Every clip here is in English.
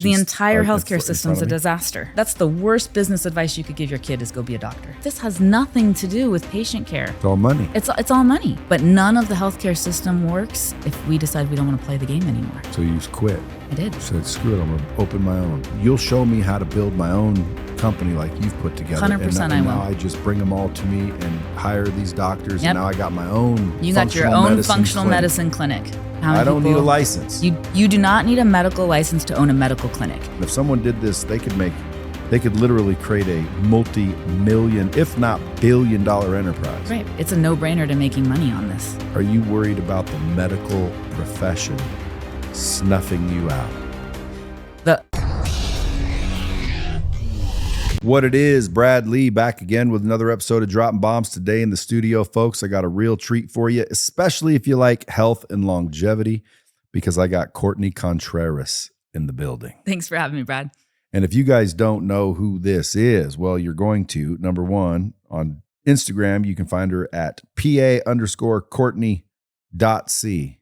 The entire healthcare system's a disaster. That's the worst business advice you could give your kid is go be a doctor. This has nothing to do with patient care. It's all money. It's all money. But none of the healthcare system works if we decide we don't want to play the game anymore. So you just quit. I did. You said, screw it, I'm going to open my own. You'll show me how to build my own company like you've put together. 100% and I will. Now I just bring them all to me and hire these doctors. Yep. And now I got my own You got your own functional medicine clinic. I don't need a license. You do not need a medical license to own a medical clinic. If someone did this, they could literally create a multi-million, if not billion-dollar enterprise. Right. It's a no-brainer to making money on this. Are you worried about the medical profession snuffing you out? What it is, Brad Lee back again with another episode of Dropping Bombs today in the studio, folks. I got a real treat for you, especially if you like health and longevity, because I got Courtney Contreras in the building. Thanks for having me, Brad. And if you guys don't know who this is, well, you're going to. Number one, on Instagram, you can find her at PA_Courtney.C.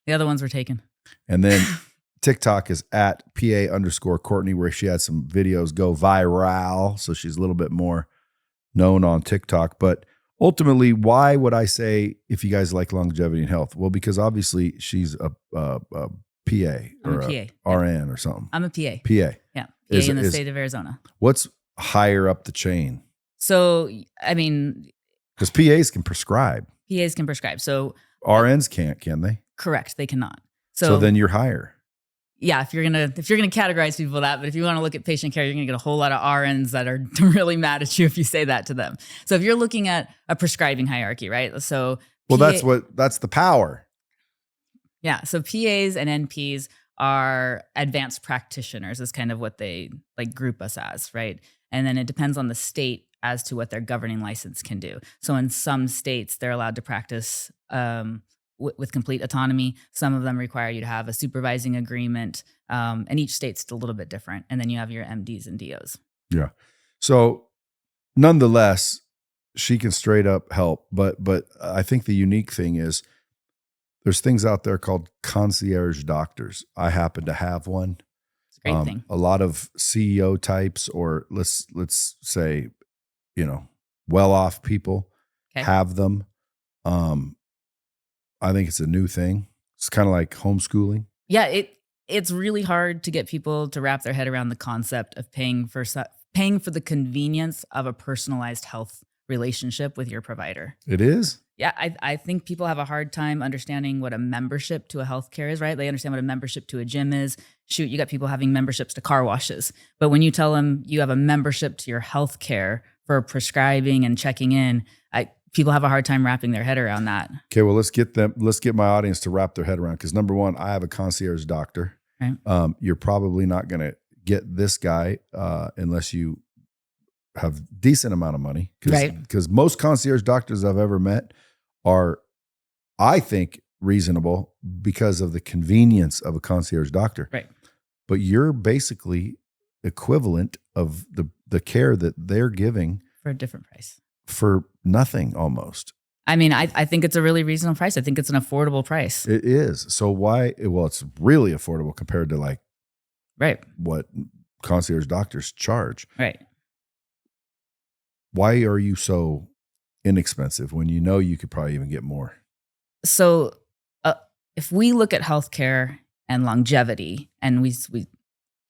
The other ones were taken. And then TikTok is at PA_Courtney, where she had some videos go viral. So she's a little bit more known on TikTok. But ultimately, why would I say if you guys like longevity and health? Well, because obviously she's a PA or a RN or something. I'm a PA. PA. Yeah. PA in the state of Arizona. What's higher up the chain? So, I mean, because PAs can prescribe. PAs can prescribe. So RNs can't, can they? Correct. They cannot. So then you're higher. Yeah, if you're gonna categorize people that, but if you want to look at patient care, you're gonna get a whole lot of RNs that are really mad at you if you say that to them. So if you're looking at a prescribing hierarchy, right? So that's the power. Yeah. So PAs and NPs are advanced practitioners is kind of what they like group us as, right? And then it depends on the state as to what their governing license can do. So in some states, they're allowed to practice with complete autonomy. Some of them require you to have a supervising agreement, and each state's a little bit different. And then you have your MDs and DOs. Yeah. So nonetheless, she can straight up help. But I think the unique thing is there's things out there called concierge doctors. I happen to have one. It's a great thing. A lot of CEO types, or let's say, well-off people have them. I think it's a new thing. It's kind of like homeschooling. Yeah, it's really hard to get people to wrap their head around the concept of paying for the convenience of a personalized health relationship with your provider. It is? Yeah, I think people have a hard time understanding what a membership to a healthcare is, right? They understand what a membership to a gym is. Shoot, you got people having memberships to car washes. But when you tell them you have a membership to your healthcare for prescribing and checking in, people have a hard time wrapping their head around that. Okay, well, let's get my audience to wrap their head around, because number one, I have a concierge doctor. Right. You're probably not going to get this guy unless you have decent amount of money. Right. Because most concierge doctors I've ever met are, I think, reasonable because of the convenience of a concierge doctor. Right. But you're basically equivalent of the care that they're giving for a different price. For nothing almost. I mean, I think it's a really reasonable price. I think it's an affordable price. It is. So why? Well, it's really affordable compared to what concierge doctors charge. Right. Why are you so inexpensive when you know you could probably even get more? So if we look at healthcare and longevity, and we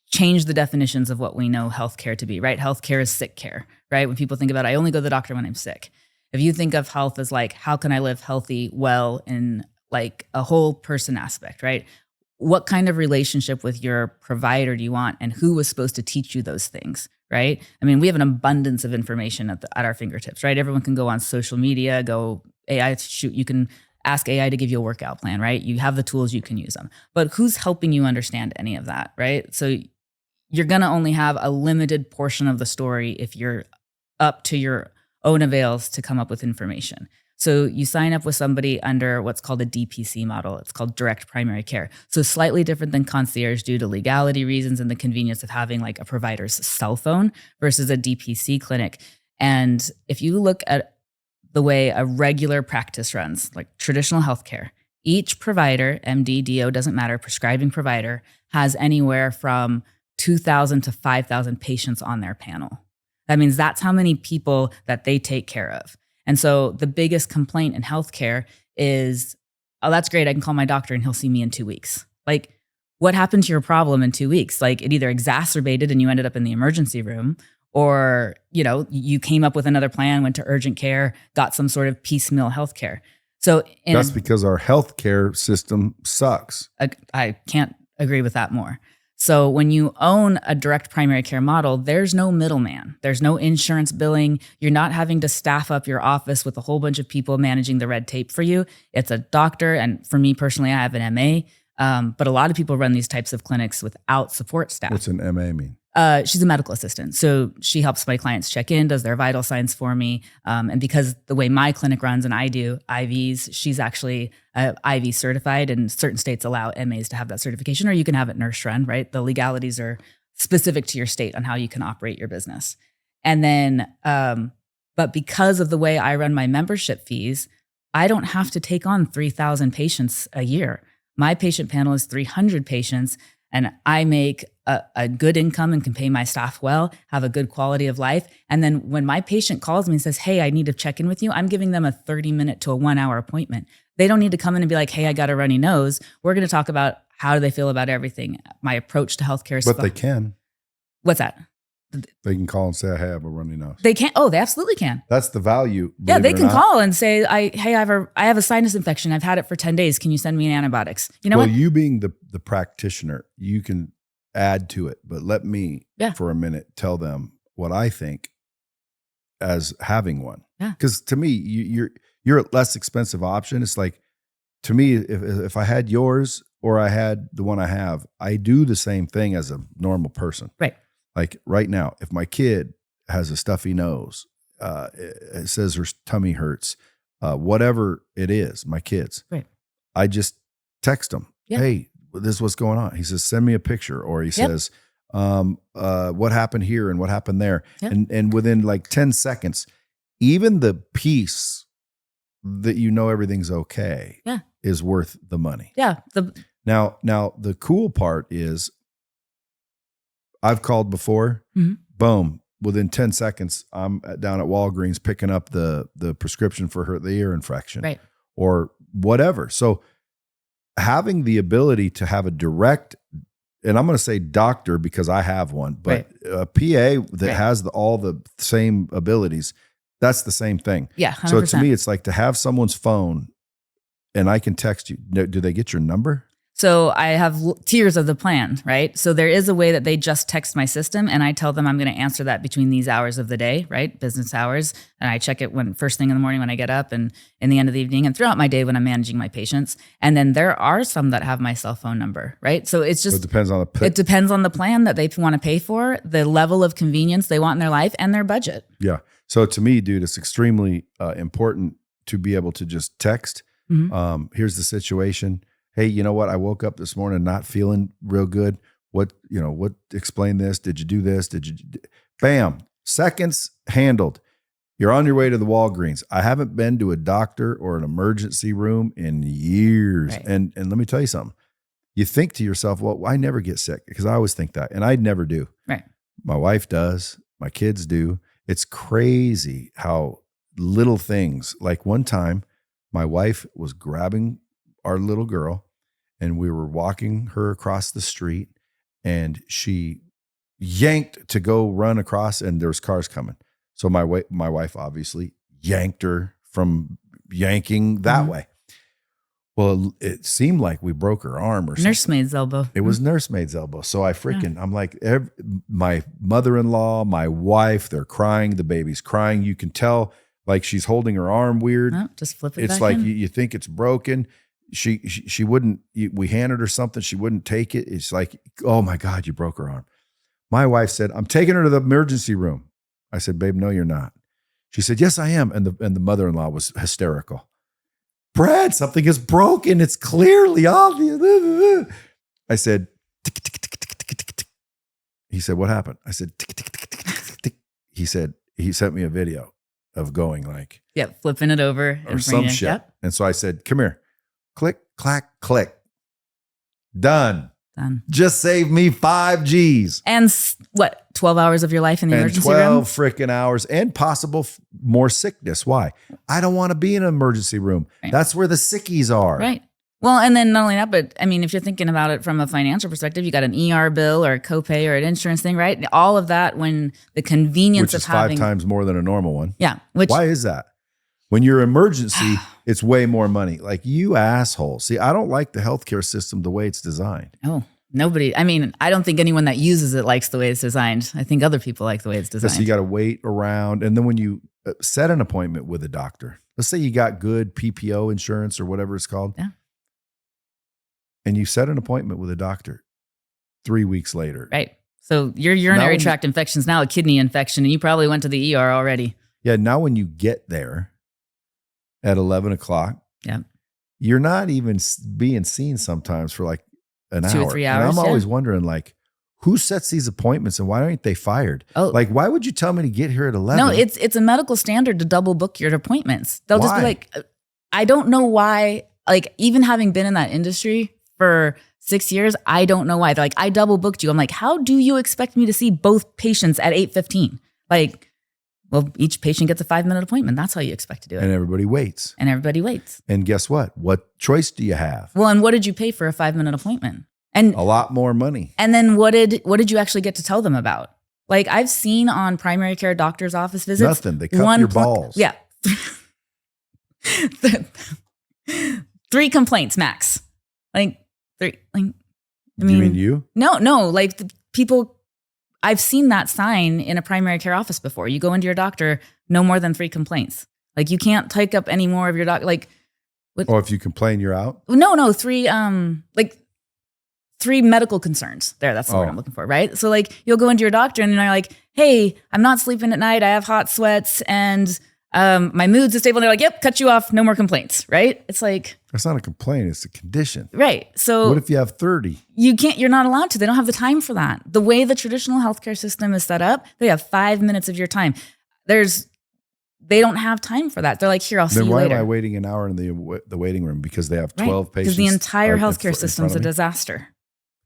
change the definitions of what we know healthcare to be, right? Healthcare is sick care, right? When people think about, I only go to the doctor when I'm sick. If you think of health as like, how can I live healthy, well, in like a whole person aspect, right? What kind of relationship with your provider do you want, and who was supposed to teach you those things, right? I mean, we have an abundance of information at our fingertips, right? Everyone can go on social media, you can ask AI to give you a workout plan, right? You have the tools, you can use them. But who's helping you understand any of that, right? So you're going to only have a limited portion of the story if you're up to your own avails to come up with information. So you sign up with somebody under what's called a DPC model. It's called direct primary care. So slightly different than concierge due to legality reasons and the convenience of having like a provider's cell phone versus a DPC clinic. And if you look at the way a regular practice runs, like traditional healthcare, Each provider, MD, DO, doesn't matter, prescribing provider, has anywhere from 2,000 to 5,000 patients on their panel. That means that's how many people that they take care of. And so the biggest complaint in healthcare is, oh, that's great, I can call my doctor and he'll see me in 2 weeks. Like, what happened to your problem in 2 weeks? Like, it either exacerbated and you ended up in the emergency room, or, you came up with another plan, went to urgent care, got some sort of piecemeal healthcare. So that's because our healthcare system sucks. I can't agree with that more. So when you own a direct primary care model, there's no middleman. There's no insurance billing. You're not having to staff up your office with a whole bunch of people managing the red tape for you. It's a doctor. And for me personally, I have an MA. But a lot of people run these types of clinics without support staff. What's an MA mean? She's a medical assistant. So she helps my clients check in, does their vital signs for me. And because the way my clinic runs and I do IVs, she's actually IV certified, and certain states allow MAs to have that certification, or you can have it nurse run, right? The legalities are specific to your state on how you can operate your business. And then, but because of the way I run my membership fees, I don't have to take on 3,000 patients a year. My patient panel is 300 patients, and I make a good income and can pay my staff well, have a good quality of life. And then when my patient calls me and says, hey, I need to check in with you, I'm giving them a 30-minute to a 1-hour appointment. They don't need to come in and be like, hey, I got a runny nose. We're going to talk about how do they feel about everything. My approach to healthcare is But they can. What's that? They can call and say, I have a runny nose. They can. Oh, they absolutely can. That's the value. Yeah, they can call and say, I have a sinus infection. I've had it for 10 days. Can you send me antibiotics? You know what? You being the practitioner, you can add to it. But let me, for a minute, tell them what I think as having one. Yeah. Because to me, you're a less expensive option. It's like, to me, if I had yours or I had the one I have, I do the same thing as a normal person. Right. Like right now, if my kid has a stuffy nose, it says her tummy hurts, whatever it is, my kids, right. I just text them, hey, this is what's going on. He says, send me a picture. Or he says, what happened here and what happened there. Yep. And within like 10 seconds, even the piece that everything's okay is worth the money. Yeah. Now the cool part is, I've called before, boom, within 10 seconds, I'm down at Walgreens picking up the prescription for the ear infection, right, or whatever. So having the ability to have a direct, and I'm going to say doctor because I have one, but a PA that has all the same abilities, that's the same thing. Yeah, 100%. So to me, it's like to have someone's phone and I can text you. Do they get your number? So I have tiers of the plan, right? So there is a way that they just text my system and I tell them I'm going to answer that between these hours of the day, right? Business hours. And I check it first thing in the morning when I get up and in the end of the evening and throughout my day when I'm managing my patients. And then there are some that have my cell phone number, right? So it's just, it depends on it depends on the plan that they want to pay for, the level of convenience they want in their life, and their budget. Yeah. So to me, dude, it's extremely important to be able to just text. Here's the situation. Hey, you know what? I woke up this morning not feeling real good. What explain this? Did you do this? Bam. Seconds handled. You're on your way to the Walgreens. I haven't been to a doctor or an emergency room in years. Right. And let me tell you something. You think to yourself, well, I never get sick, because I always think that. And I never do. Right. My wife does. My kids do. It's crazy how little things, like one time my wife was grabbing our little girl and we were walking her across the street and she yanked to go run across and there was cars coming. So my wife obviously yanked her from yanking that way. Well, it seemed like we broke her arm or something. Nursemaid's elbow. It was nursemaid's elbow. So I'm like, my mother-in-law, my wife, they're crying. The baby's crying. You can tell like she's holding her arm weird. No, just flip it back It's like in. you think it's broken. She wouldn't, we handed her something. She wouldn't take it. It's like, oh my God, you broke her arm. My wife said, I'm taking her to the emergency room. I said, babe, no, you're not. She said, yes, I am. And the mother-in-law was hysterical. Brad, something is broken. It's clearly obvious. I said, tick, tick, tick, tick, tick, tick, tick. He said, what happened? I said, tick, tick, tick, tick, tick, tick. He said, he sent me a video of going like, flipping it over or some shit. Yep. And so I said, come here, Click, clack, click. Done. Done. Just save me 5 G's. And 12 hours of your life in the And emergency 12 room? freaking hours and possible more sickness. Why? I don't want to be in an emergency room. Right. That's where the sickies are. Right. Well, and then not only that, but I mean, if you're thinking about it from a financial perspective, you got an ER bill or a copay or an insurance thing, right? All of that when the convenience Which of is having 5 times more than a normal one. Yeah. Why is that? When you're emergency, it's way more money. Like, you asshole. See, I don't like the healthcare system the way it's designed. Oh, nobody. I mean, I don't think anyone that uses it likes the way it's designed. I think other people like the way it's designed. So you got to wait around. And then when you set an appointment with a doctor, let's say you got good PPO insurance or whatever it's called. Yeah. And you set an appointment with a doctor 3 weeks later. Right. So your urinary tract infection is now a kidney infection, and you probably went to the ER already. Yeah. Now when you get there at 11 o'clock, yeah, you're not even being seen sometimes for like an 2 hour. or 3 hours. And I'm always wondering, like, who sets these appointments and why aren't they fired? Oh, like, why would you tell me to get here at 11? No, it's a medical standard to double book your appointments. They'll just be like, I don't know why. Like, even having been in that industry for 6 years, I don't know why. They're like, I double booked you. I'm like, how do you expect me to see both patients at 8:15? Like, well, each patient gets a 5-minute appointment. That's how you expect to do it. And everybody waits. And guess what? What choice do you have? Well, and what did you pay for a 5-minute appointment? And a lot more money. And then what did you actually get to tell them about? Like, I've seen on primary care doctor's office visits. Nothing. They cut your balls. Yeah. 3 complaints max. Like 3. Like, I mean, you mean you? No. Like, the people. I've seen that sign in a primary care office before. You go into your doctor, no more than 3 complaints. Like, you can't take up any more of your doc. Like, what? Or if you complain, you're out. No, 3. Like 3 medical concerns. That's the word I'm looking for, right? So, like, you'll go into your doctor and you're like, "Hey, I'm not sleeping at night. I have hot sweats and my mood's unstable." And they're like, "Yep, cut you off. No more complaints." Right? It's like, that's not a complaint. It's a condition. Right. So what if you have 30? You're not allowed to. They don't have the time for that. The way the traditional healthcare system is set up, they have 5 minutes of your time. They don't have time for that. They're like, "Here, I'll see you later." Then why am I waiting an hour in the waiting room? Because they have 12 patients. Because the entire healthcare system is a disaster.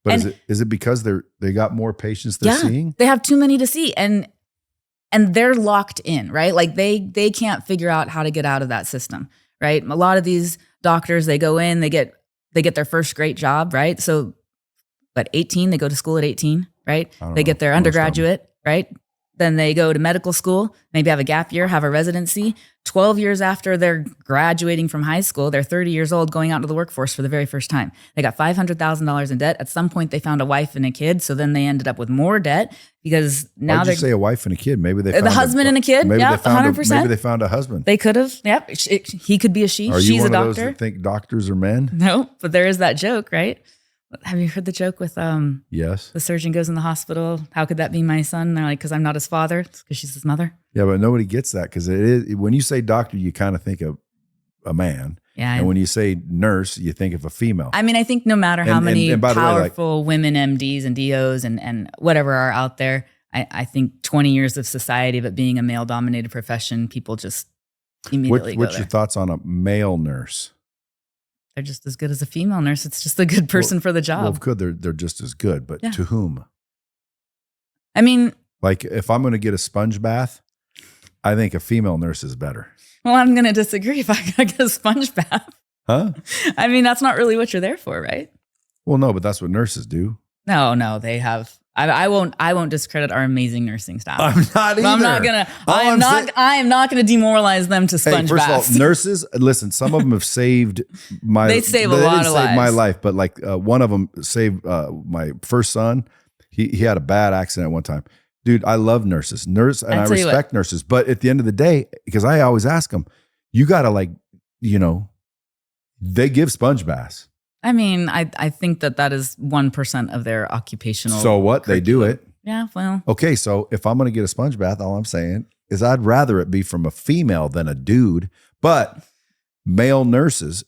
But is it because they got more patients they're seeing? They have too many to see, and they're locked in, right? Like, they can't figure out how to get out of that system, right? A lot of these doctors, they go in, they get their first great job, right? So, but 18, they go to school at 18, right? They get their undergraduate, right? Then they go to medical school, maybe have a gap year, have a residency. 12 years after they're graduating from high school, they're 30 years old, going out into the workforce for the very first time. They got $500,000 in debt. At some point, they found a wife and a kid, so then they ended up with more debt because now Why'd you say a wife and a kid? Maybe they found the husband and a kid. Maybe Yeah, they found 100%. Maybe they found a husband. They could have. Yep. He could be a she. Are you She's one a of doctor. those that think doctors are men? No, but there is that joke, right? Have you heard the joke with yes. The surgeon goes in the hospital, "How could that be my son?" And they're like, "Because I'm not his father." It's because she's his mother. Yeah, but nobody gets that because it is, when you say doctor, you kind of think of a man. Yeah. And when you say nurse, you think of a female. I mean, I think no matter how many by the way, powerful women MDs and DOs and whatever are out there, I think 20 years of society of it being a male-dominated profession, people just immediately What's your thoughts on a male nurse? They're just as good as a female nurse. It's just a good person for the job. Well, good. They're just as good, but to whom? I mean, like, if I'm going to get a sponge bath, I think a female nurse is better. Well, I'm going to disagree if I got to get a sponge bath. Huh? I mean, that's not really what you're there for, right? Well, no, but that's what nurses do. No, they have. I won't discredit our amazing nursing staff. I'm not either. I'm not gonna. I am not gonna demoralize them to sponge first baths. of all, nurses. Listen, some of them have saved my. They save a lot of lives. My life, but like one of them saved my first son. He had a bad accident one time. Dude, I love nurses. And I respect nurses. But at the end of the day, because I always ask them, you gotta they give sponge baths. I mean, I think that is 1% of their occupational. So what? They do it. Yeah, well. Okay, so if I'm going to get a sponge bath, all I'm saying is I'd rather it be from a female than a dude. But male nurses,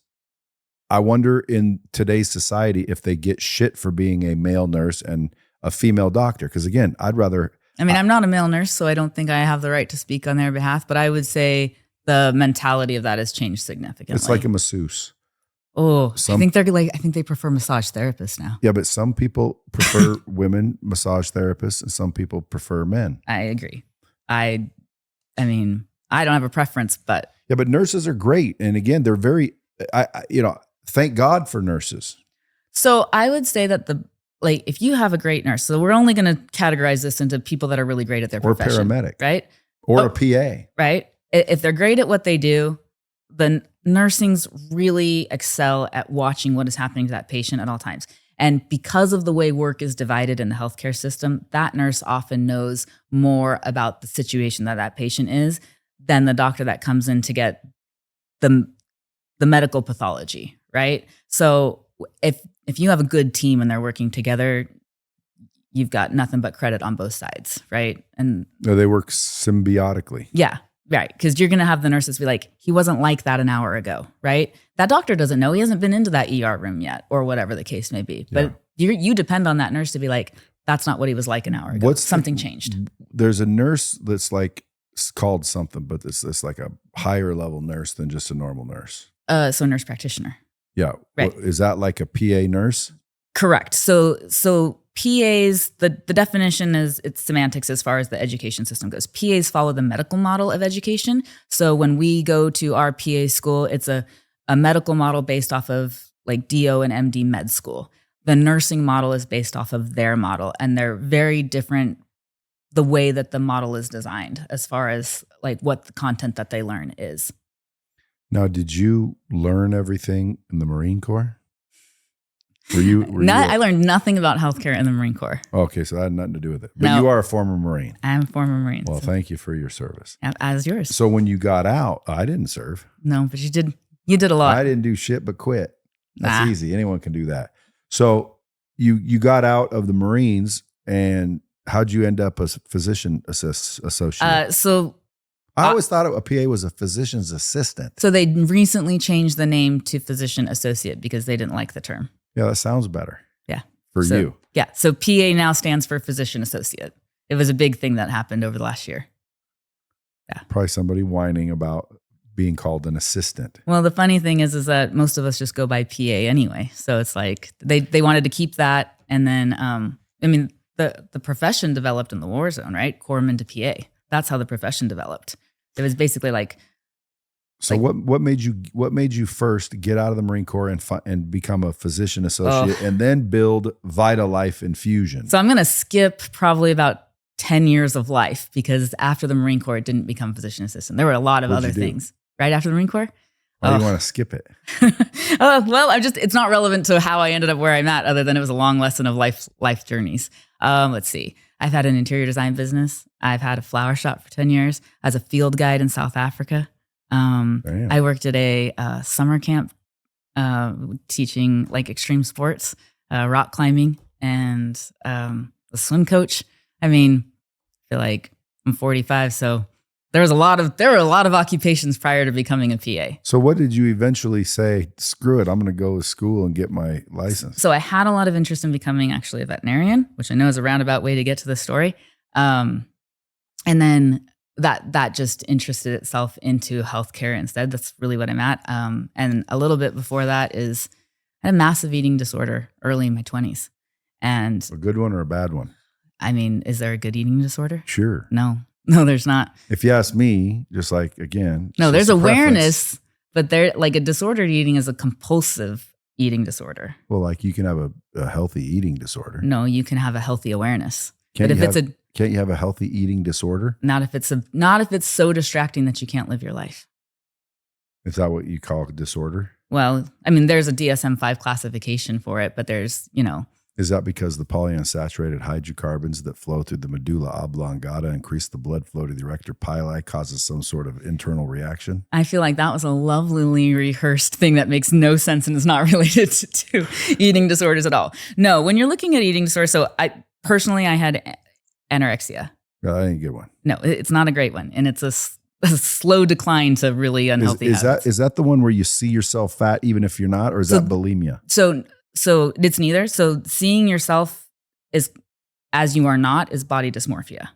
I wonder in today's society if they get shit for being a male nurse and a female doctor. Because again, I'd rather. I mean, I'm not a male nurse, so I don't think I have the right to speak on their behalf. But I would say the mentality of that has changed significantly. It's like a masseuse. Oh, I think they prefer massage therapists now. Yeah, but some people prefer women massage therapists and some people prefer men. I agree. I mean, I don't have a preference, but. Yeah, but nurses are great. And again, they're very, thank God for nurses. So I would say that if you have a great nurse, so we're only going to categorize this into people that are really great at their profession. Or paramedic. Right? Or a PA. Right? If they're great at what they do, then nursings really excel at watching what is happening to that patient at all times. And because of the way work is divided in the healthcare system, that nurse often knows more about the situation that patient is than the doctor that comes in to get the medical pathology, right? So if you have a good team and they're working together, you've got nothing but credit on both sides, right? And they work symbiotically. Yeah. Right. Because you're going to have the nurses be like, he wasn't like that an hour ago. Right. That doctor doesn't know. He hasn't been into that ER room yet or whatever the case may be. Yeah. But you depend on that nurse to be like, that's not what he was like an hour ago. Something changed. There's a nurse that's it's called something, but it's like a higher level nurse than just a normal nurse. So nurse practitioner. Yeah. Right. Is that like a PA nurse? Correct. So PAs, the definition is it's semantics as far as the education system goes. PAs follow the medical model of education. So when we go to our PA school, it's a medical model based off of like DO and MD med school. The nursing model is based off of their model, and they're very different the way that the model is designed as far as like what the content that they learn is. Now, did you learn everything in the Marine Corps? I learned nothing about healthcare in the Marine Corps. Okay, so that had nothing to do with it. But you are a former Marine. I'm a former Marine. Well, thank you for your service. As yours. So when you got out, I didn't serve. No, but you did a lot. I didn't do shit but quit. That's easy. Anyone can do that. So you got out of the Marines, and how'd you end up as physician associate? I always thought a PA was a physician's assistant. So they recently changed the name to physician associate because they didn't like the term. Yeah, that sounds better. Yeah. For you. Yeah. So PA now stands for physician associate. It was a big thing that happened over the last year. Yeah. Probably somebody whining about being called an assistant. Well, the funny thing is that most of us just go by PA anyway. So it's like they wanted to keep that. And then, the profession developed in the war zone, right? Corpsman to PA. That's how the profession developed. It was basically like. So what made you first get out of the Marine Corps and become a physician associate and then build VitaLife Infusion? So I'm going to skip probably about 10 years of life because after the Marine Corps, it didn't become physician assistant. There were a lot of other things right after the Marine Corps. Why do you want to skip it? Well, it's not relevant to how I ended up where I'm at other than it was a long lesson of life journeys. Let's see. I've had an interior design business. I've had a flower shop for 10 years. I was a field guide in South Africa. I worked at a summer camp teaching like extreme sports, rock climbing, and a swim coach. I mean, I feel like I'm 45, so there were a lot of occupations prior to becoming a PA. So what did you eventually say, screw it, I'm going to go to school and get my license? So I had a lot of interest in becoming actually a veterinarian, which I know is a roundabout way to get to the story. And then that just interested itself into healthcare instead. That's really what I'm at. And a little bit before that is I had a massive eating disorder early in my 20s. And a good one or a bad one? I mean, is there a good eating disorder? Sure. No, there's not. If you ask me, just like, again. No, there's awareness, but there, like a disordered eating is a compulsive eating disorder. Well, like you can have a healthy eating disorder. No, you can have a healthy awareness. Can't you have a healthy eating disorder? Not if it's so distracting that you can't live your life. Is that what you call a disorder? Well, I mean, there's a DSM-5 classification for it, but there's, Is that because the polyunsaturated hydrocarbons that flow through the medulla oblongata increase the blood flow to the erector pili, causes some sort of internal reaction? I feel like that was a lovelily rehearsed thing that makes no sense and is not related to eating disorders at all. No, when you're looking at eating disorders, so I had anorexia. No, I didn't get one. No, it's not a great one. And it's a slow decline to really unhealthy habits. Is that the one where you see yourself fat even if you're not, or is that bulimia? So it's neither. So seeing yourself as you are not is body dysmorphia.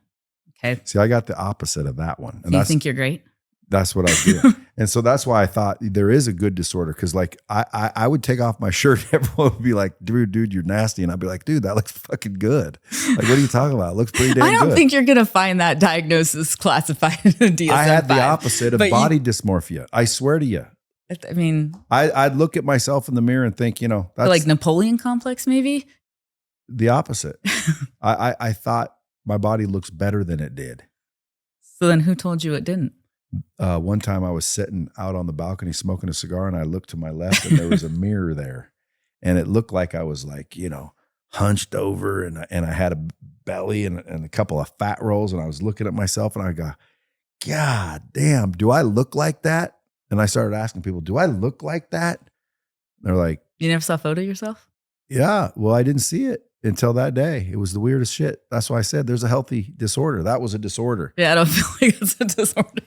Okay. See, I got the opposite of that one. And you think you're great? That's what I do. And so that's why I thought there is a good disorder. Cause like I would take off my shirt. Everyone would be like, dude, you're nasty. And I'd be like, dude, that looks fucking good. Like, what are you talking about? It looks pretty damn good. I don't think you're going to find that diagnosis classified in DSM-5. I had the opposite of body dysmorphia. I swear to you. I mean, I'd look at myself in the mirror and think, that's like Napoleon complex, maybe the opposite. I thought my body looks better than it did. So then who told you it didn't? One time I was sitting out on the balcony smoking a cigar and I looked to my left and there was a mirror there and it looked like I was like, hunched over and I had a belly and a couple of fat rolls and I was looking at myself and I go, God damn, do I look like that? And I started asking people, do I look like that? They're like, you never saw a photo of yourself? Yeah. Well, I didn't see it until that day. It was the weirdest shit. That's why I said there's a healthy disorder. That was a disorder. Yeah, I don't feel like it's a disorder.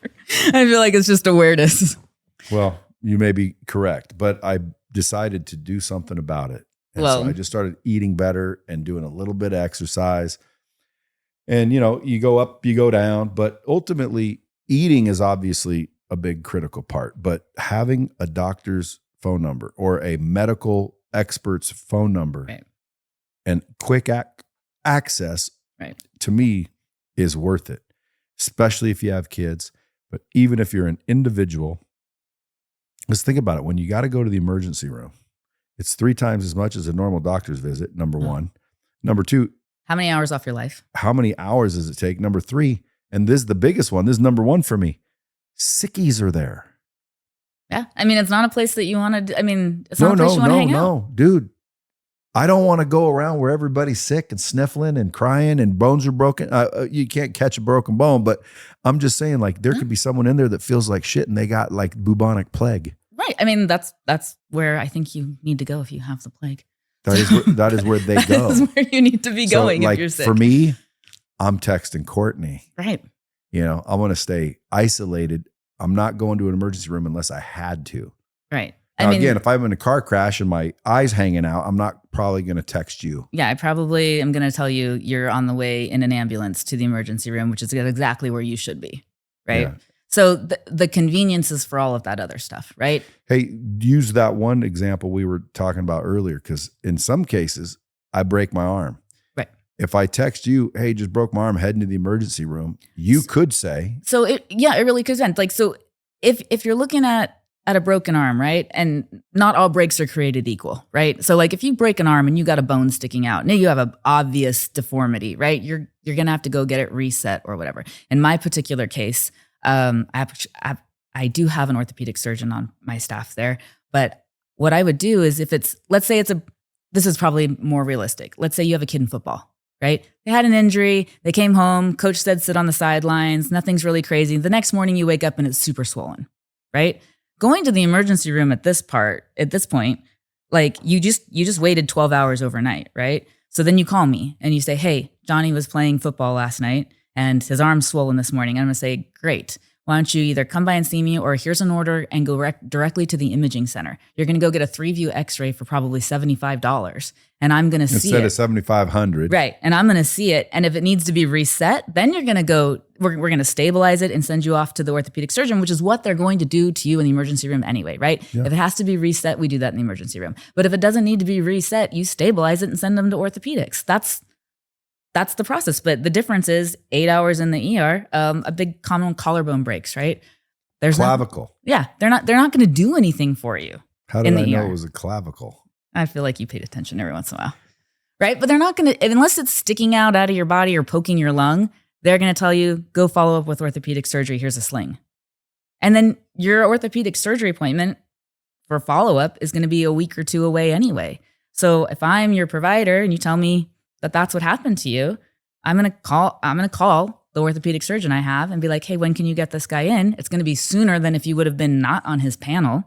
I feel like it's just awareness. Well, you may be correct, but I decided to do something about it. And so I just started eating better and doing a little bit of exercise. And, you go up, you go down, but ultimately eating is obviously a big critical part. But having a doctor's phone number or a medical expert's phone number and quick access to me is worth it, especially if you have kids. But even if you're an individual, let's think about it. When you got to go to the emergency room, it's 3 times as much as a normal doctor's visit, number one. Number two, how many hours off your life? How many hours does it take? Number 3, and this is the biggest one. This is number 1 for me. Sickies are there. Yeah. I mean, it's not a place that you want to, it's not a place you want to hang out. No, dude. I don't want to go around where everybody's sick and sniffling and crying and bones are broken. You can't catch a broken bone, but I'm just saying, like, there could be someone in there that feels like shit and they got like bubonic plague. Right. That's where I think you need to go if you have the plague. That is where they go. That is where you need to be going if you're sick. For me, I'm texting Courtney. Right. I want to stay isolated. I'm not going to an emergency room unless I had to. Right. Now, again, if I'm in a car crash and my eyes hanging out, I'm not probably going to text you. Yeah, I probably am going to tell you you're on the way in an ambulance to the emergency room, which is exactly where you should be. Right. Yeah. So the convenience is for all of that other stuff. Right. Hey, use that one example we were talking about earlier, because in some cases I break my arm. Right. If I text you, hey, just broke my arm, heading to the emergency room, you could say. So it really could end. Like, so if you're looking at a broken arm, right? And not all breaks are created equal, right? So like if you break an arm and you got a bone sticking out, now you have an obvious deformity, right? You're going to have to go get it reset or whatever. In my particular case, I do have an orthopedic surgeon on my staff there, but what I would do is let's say this is probably more realistic. Let's say you have a kid in football, right? They had an injury, they came home, coach said sit on the sidelines, nothing's really crazy. The next morning you wake up and it's super swollen, right? Going to the emergency room at this point, like you just waited 12 hours overnight, right? So then you call me and you say, hey, Johnny was playing football last night and his arm's swollen this morning. I'm going to say, great. Why don't you either come by and see me, or here's an order and go directly to the imaging center. You're going to go get a 3-view x-ray for probably $75. And I'm going to see it. Instead of $7,500. Right. And I'm going to see it. And if it needs to be reset, then you're going to go, we're going to stabilize it and send you off to the orthopedic surgeon, which is what they're going to do to you in the emergency room anyway, right? Yeah. If it has to be reset, we do that in the emergency room. But if it doesn't need to be reset, you stabilize it and send them to orthopedics. That's the process. But the difference is 8 hours in the ER, a big common collarbone breaks, right? There's clavicle. They're not going to do anything for you. How did I know it was a clavicle? I feel like you paid attention every once in a while, right? But they're not going to, unless it's sticking out of your body or poking your lung, they're going to tell you, go follow up with orthopedic surgery. Here's a sling. And then your orthopedic surgery appointment for follow-up is going to be a week or 2 away anyway. So if I'm your provider and you tell me that's what happened to you, I'm going to call the orthopedic surgeon I have and be like, hey, when can you get this guy in? It's going to be sooner than if you would have been not on his panel.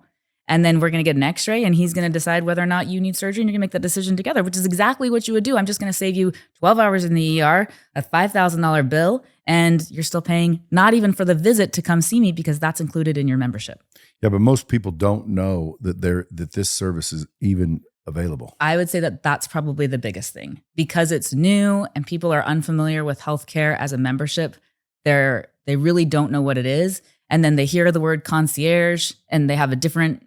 And then we're going to get an x-ray and he's going to decide whether or not you need surgery, and you're going to make that decision together, which is exactly what you would do. I'm just going to save you 12 hours in the ER, a $5,000 bill, and you're still paying not even for the visit to come see me, because that's included in your membership. Yeah, but most people don't know that this service is even available. I would say that's probably the biggest thing, because it's new and people are unfamiliar with healthcare as a membership. They really don't know what it is. and then they hear the word concierge and they have a different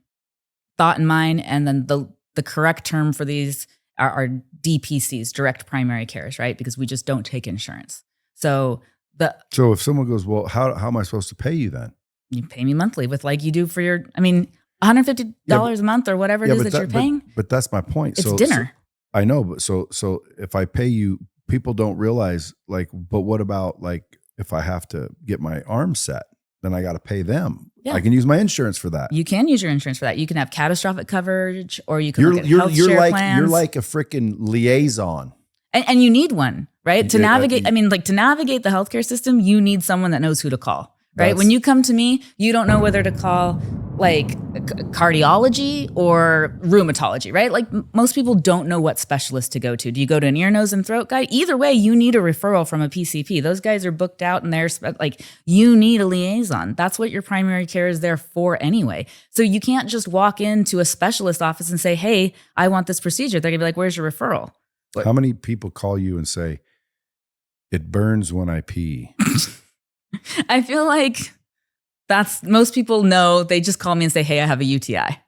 thought in mind. And then the correct term for these are DPCs, direct primary cares, right? Because we just don't take insurance. So if someone goes, well, how am I supposed to pay you then? You pay me monthly with like you do for your, $150 a month or whatever it is that you're paying. But that's my point. It's dinner. I know, but so if I pay you, people don't realize like, but what about like if I have to get my arm set, then I got to pay them. Yeah. I can use my insurance for that. You can use your insurance for that. You can have catastrophic coverage, or you can look at health share plans. You're like a freaking liaison. And you need one, right? To navigate, to navigate the healthcare system, you need someone that knows who to call, right? When you come to me, you don't know whether to call like cardiology or rheumatology, right? Like most people don't know what specialist to go to. Do you go to an ear, nose, and throat guy? Either way, you need a referral from a PCP. Those guys are booked out and they're like, you need a liaison. That's what your primary care is there for anyway. So you can't just walk into a specialist office and say, hey, I want this procedure. They're gonna be like, where's your referral? How many people call you and say, it burns when I pee? I feel like most people know. They just call me and say, hey, I have a UTI.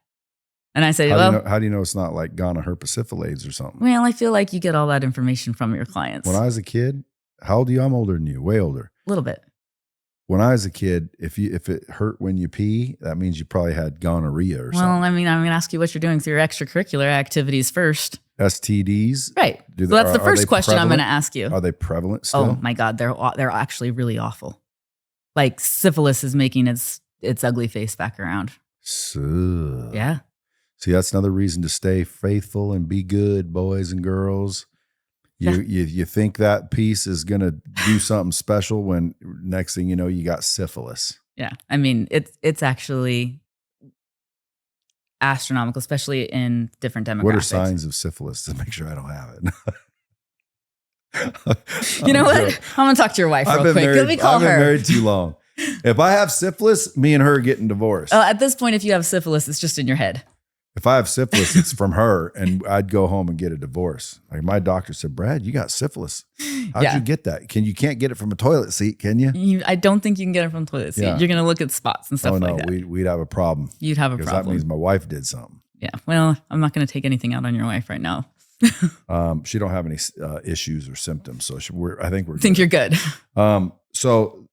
And I say, how do you know it's not like gonorrhea or something? Well, I feel like you get all that information from your clients. When I was a kid, how old are you? I'm older than you, way older. A little bit. When I was a kid, if it hurt when you pee, that means you probably had gonorrhea or something. Well, I'm going to ask you what you're doing through your extracurricular activities first. STDs? Right. So that's the first question I'm going to ask you. Are they prevalent still? Oh my God, they're actually really awful. Like syphilis is making its ugly face back around. So, yeah. See, that's another reason to stay faithful and be good, boys and girls. You think that piece is going to do something special when next thing you know, you got syphilis. Yeah. It's actually astronomical, especially in different demographics. What are signs of syphilis to make sure I don't have it? You know what? I'm going to talk to your wife real quick. Let me call her. I've been married too long. If I have syphilis, me and her are getting divorced. At this point, if you have syphilis, it's just in your head. If I have syphilis, it's from her, and I'd go home and get a divorce. Like my doctor said, Brad, you got syphilis. How'd you get that? You can't get it from a toilet seat, can you? I don't think you can get it from a toilet seat. Yeah. You're going to look at spots and stuff like that. We'd have a problem. You'd have a problem. Because that means my wife did something. Yeah. Well, I'm not going to take anything out on your wife right now. She don't have any issues or symptoms, so I think you're good. So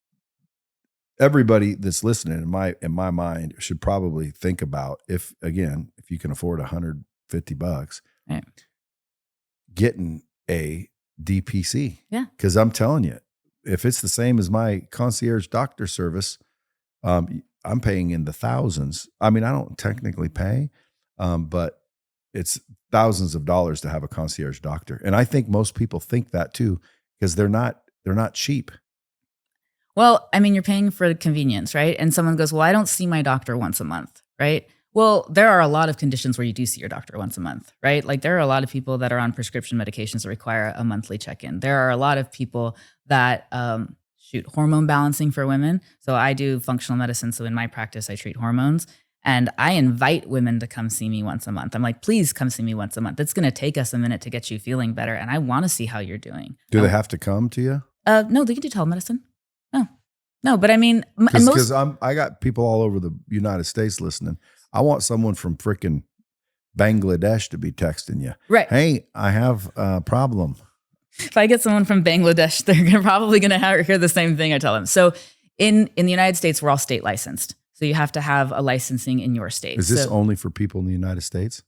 everybody that's listening, in my mind, should probably think about if you can afford $150, right, getting a DPC. Yeah, because I'm telling you, if it's the same as my concierge doctor service, I'm paying in the thousands. I mean, I don't technically pay, but it's thousands of dollars to have a concierge doctor. And I think most people think that too, because they're not cheap. Well, you're paying for the convenience, right? And someone goes, well, I don't see my doctor once a month, right? Well, there are a lot of conditions where you do see your doctor once a month, right? Like there are a lot of people that are on prescription medications that require a monthly check-in. There are a lot of people that hormone balancing for women. So I do functional medicine. So in my practice, I treat hormones. And I invite women to come see me once a month. I'm like, please come see me once a month. It's going to take us a minute to get you feeling better. And I want to see how you're doing. Do they have to come to you? No, they can do telemedicine. No, but because I got people all over the United States listening. I want someone from freaking Bangladesh to be texting you. Right. Hey, I have a problem. If I get someone from Bangladesh, they're probably going to hear the same thing I tell them. So in the United States, we're all state licensed. So you have to have a licensing in your state. Is this only for people in the United States?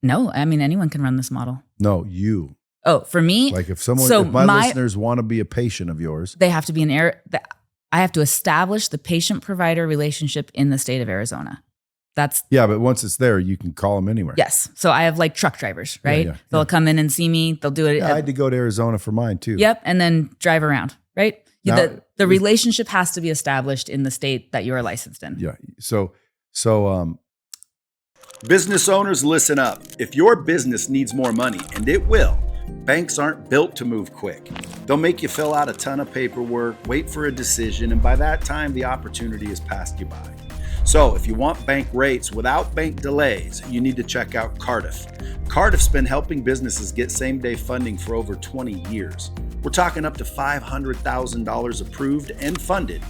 No, anyone can run this model. No, you. Oh, for me? Like if my listeners want to be a patient of yours. They have to be I have to establish the patient-provider relationship in the state of Arizona. Yeah, but once it's there, you can call them anywhere. Yes. So I have like truck drivers, right? They'll come in and see me. They'll do it. Yeah, I had to go to Arizona for mine too. Yep. And then drive around, right? The relationship has to be established in the state that you are licensed in. Yeah. So business owners, listen up. If your business needs more money, and it will, banks aren't built to move quick. They'll make you fill out a ton of paperwork, wait for a decision, and by that time, the opportunity has passed you by. So if you want bank rates without bank delays, you need to check out Cardiff. Cardiff's been helping businesses get same-day funding for over 20 years. We're talking up to $500,000 approved and funded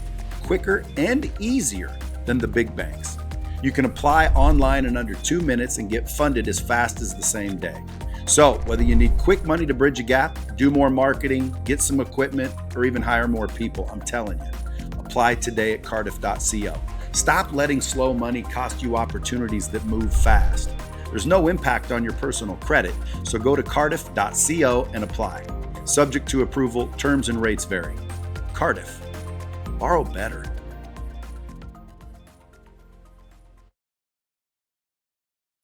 quicker and easier than the big banks. You can apply online in under 2 minutes and get funded as fast as the same day. So whether you need quick money to bridge a gap, do more marketing, get some equipment, or even hire more people, I'm telling you, apply today at cardiff.co. Stop letting slow money cost you opportunities that move fast. There's no impact on your personal credit, so go to cardiff.co and apply. Subject to approval, terms and rates vary. Cardiff. Borrow better.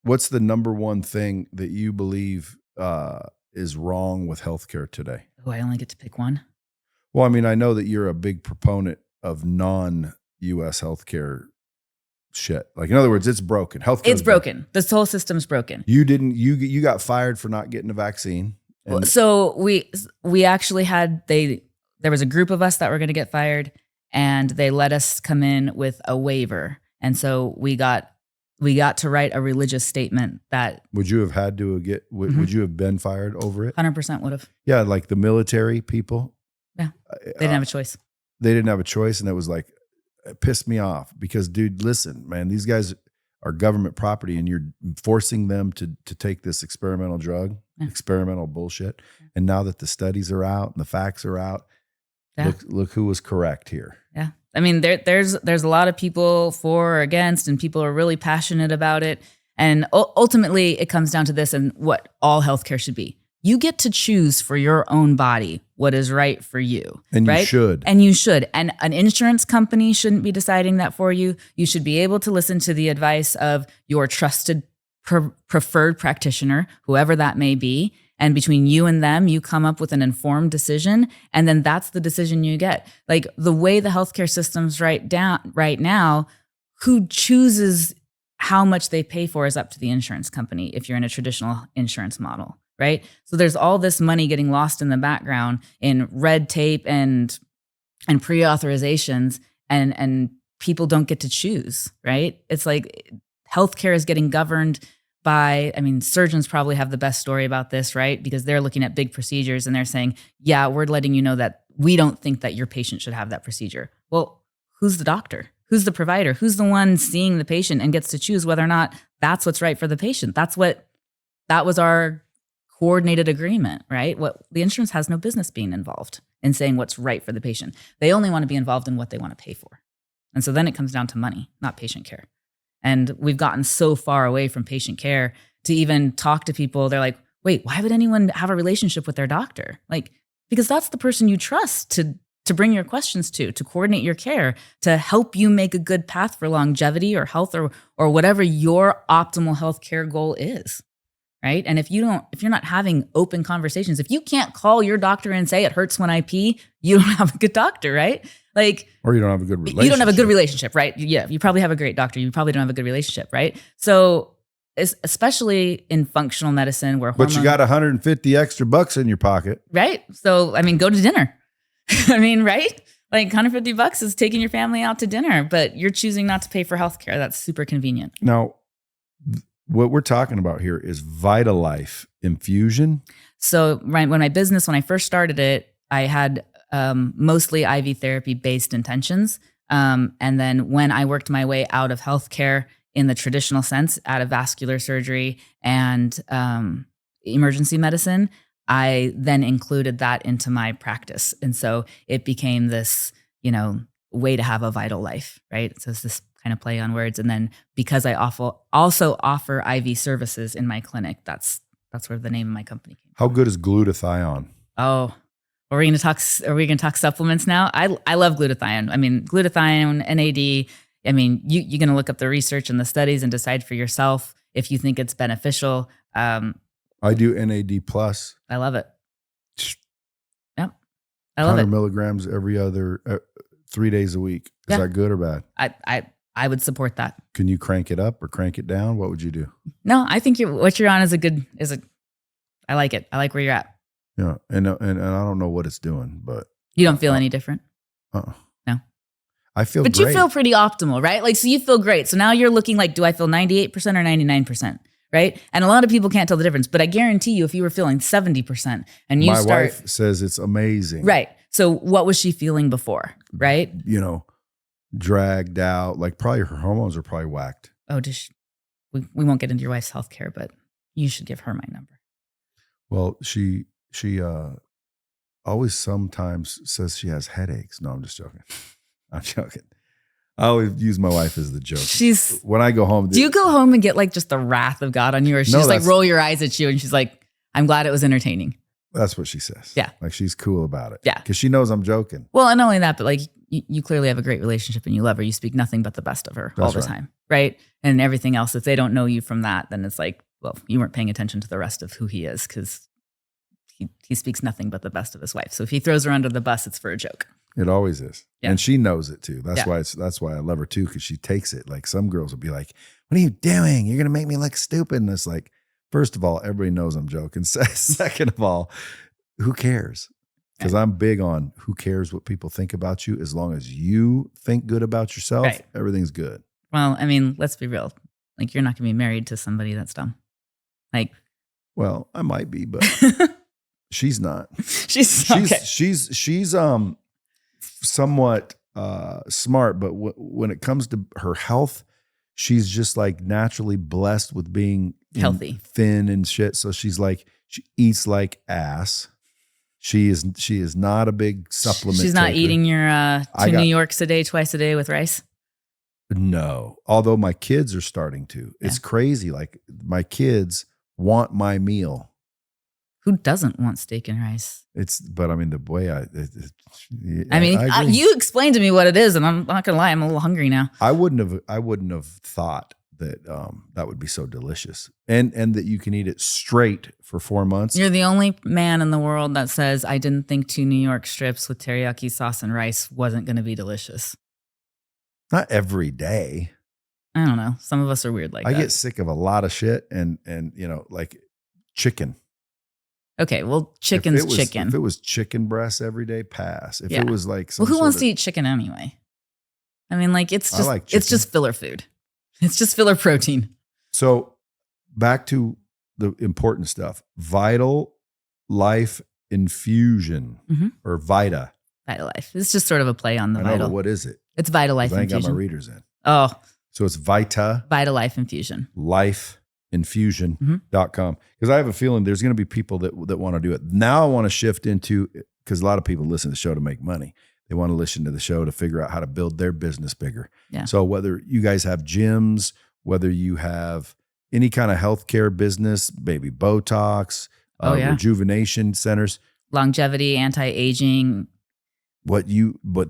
What's the number one thing that you believe is wrong with healthcare today? Oh, I only get to pick one? Well, I mean, I know that you're a big proponent of non-U.S. healthcare shit. Like, in other words, it's broken. Healthcare It's broken. This whole system's broken. You got fired for not getting a vaccine. So we actually there was a group of us that were going to get fired, and they let us come in with a waiver. And so we got to write a religious statement that. Would you have had to would you have been fired over it? 100% would have. Yeah. Like the military people. Yeah. They didn't have a choice. They didn't have a choice. And it was like, it pissed me off because, dude, listen, man, these guys are government property and you're forcing them to take this experimental drug, experimental bullshit. And now that the studies are out and the facts are out, look who was correct here. Yeah. I mean, there's a lot of people for or against, and people are really passionate about it. And ultimately, it comes down to this and what all healthcare should be. You get to choose for your own body what is right for you. And right? You should. And you should. And an insurance company shouldn't be deciding that for you. You should be able to listen to the advice of your trusted preferred practitioner, whoever that may be. And between you and them, you come up with an informed decision. And then that's the decision you get. Like the way the healthcare system's right now, who chooses how much they pay for is up to the insurance company if you're in a traditional insurance model, right? So there's all this money getting lost in the background in red tape and pre-authorizations, and people don't get to choose, right? It's like healthcare is getting governed by, I mean, surgeons probably have the best story about this, right? Because they're looking at big procedures and they're saying, yeah, we're letting you know that we don't think that your patient should have that procedure. Well, who's the doctor? Who's the provider? Who's the one seeing the patient and gets to choose whether or not that's what's right for the patient? That was our coordinated agreement, right? The insurance has no business being involved in saying what's right for the patient. They only want to be involved in what they want to pay for. And so then it comes down to money, not patient care. And we've gotten so far away from patient care to even talk to people. They're like, wait, why would anyone have a relationship with their doctor? Like, because that's the person you trust to bring your questions to coordinate your care, to help you make a good path for longevity or health or whatever your optimal healthcare goal is, right? And if you're not having open conversations, if you can't call your doctor and say it hurts when I pee, you don't have a good doctor, right? Like, or you don't have a good relationship. You don't have a good relationship, right? Yeah, you probably have a great doctor. You probably don't have a good relationship, right? So, especially in functional medicine, where but you got 150 extra bucks in your pocket, right? So, I mean, go to dinner. I mean, right? Like $150 is taking your family out to dinner, but you're choosing not to pay for healthcare. That's super convenient. Now, what we're talking about here is VitaLife infusion. So, right when I first started it, I had mostly IV therapy based intentions. And then when I worked my way out of healthcare in the traditional sense, out of vascular surgery and emergency medicine, I then included that into my practice. And so it became this, way to have a vital life, right? So it's this kind of play on words. And then because I also offer IV services in my clinic, that's where the name of my company came from. How good is glutathione? Oh, are we going to talk supplements now? I love glutathione. I mean, glutathione, NAD. I mean, you're going to look up the research and the studies and decide for yourself if you think it's beneficial. I do NAD plus. I love it. Yep. I love 100 milligrams every other 3 days a week. Is that good or bad? I would support that. Can you crank it up or crank it down? What would you do? No, I think what you're on I like it. I like where you're at. Yeah. And I don't know what it's doing, but. You don't feel any different? No. I feel But great. You feel pretty optimal, right? Like, so you feel great. So now you're looking like, do I feel 98% or 99%? Right? And a lot of people can't tell the difference, but I guarantee you, if you were feeling 70% and my wife says it's amazing. Right. So what was she feeling before? Right. dragged out. Like probably her hormones are probably whacked. Oh, we won't get into your wife's healthcare, but you should give her my number. Well, she always sometimes says she has headaches. No, I'm just joking. I'm joking. I always use my wife as the joke. When I go home. Do you go home and get like just the wrath of God on you, or she just like roll your eyes at you and she's like, I'm glad it was entertaining? That's what she says. Yeah. Like she's cool about it. Yeah. Because she knows I'm joking. Well, and not only that, but like you clearly have a great relationship and you love her. You speak nothing but the best of her all the time. Right. And everything else, if they don't know you from that, then it's like, well, you weren't paying attention to the rest of who he is, because he speaks nothing but the best of his wife. So if he throws her under the bus, it's for a joke. It always is. Yeah. And she knows it too. That's why I love her too, because she takes it. Like some girls will be like, what are you doing? You're going to make me look stupid. And it's like, first of all, everybody knows I'm joking. Second of all, who cares? Because I'm big on who cares what people think about you. As long as you think good about yourself, everything's good. Well, I mean, let's be real. Like, you're not going to be married to somebody that's dumb. Like, well, I might be, but she's not. She's somewhat smart, but when it comes to her health, she's just like naturally blessed with being healthy, thin and shit. So she's like, she eats like ass. She is not a big supplement. She's not eating your New Yorks a day, twice a day with rice. No, although my kids are starting to. It's crazy. Like my kids want my meal. Who doesn't want steak and rice? But I mean, the way you explained to me what it is, and I'm not gonna lie, I'm a little hungry now. I wouldn't have thought that that would be so delicious, and that you can eat it straight for 4 months. You're the only man in the world that says, I didn't think 2 New York strips with teriyaki sauce and rice wasn't going to be delicious. Not every day. I don't know. Some of us are weird like that. I get sick of a lot of shit, and like chicken. Okay, well, chicken's chicken. If it was chicken breasts every day, pass. If it was like who wants to eat chicken anyway? I mean, like it's just filler food. It's just filler protein. So back to the important stuff. Vital Life Infusion or Vita. Vital Life. It's just sort of a play on the Vital. What is it? It's Vital Life Infusion. I ain't got my readers in. Oh. So it's Vital Life Infusion. Lifeinfusion.com. Because I have a feeling there's going to be people that want to do it. Now I want to shift into, because a lot of people listen to the show to make money. They want to listen to the show to figure out how to build their business bigger. Yeah. So whether you guys have gyms, whether you have any kind of healthcare business, maybe Botox, rejuvenation centers, longevity, anti-aging. What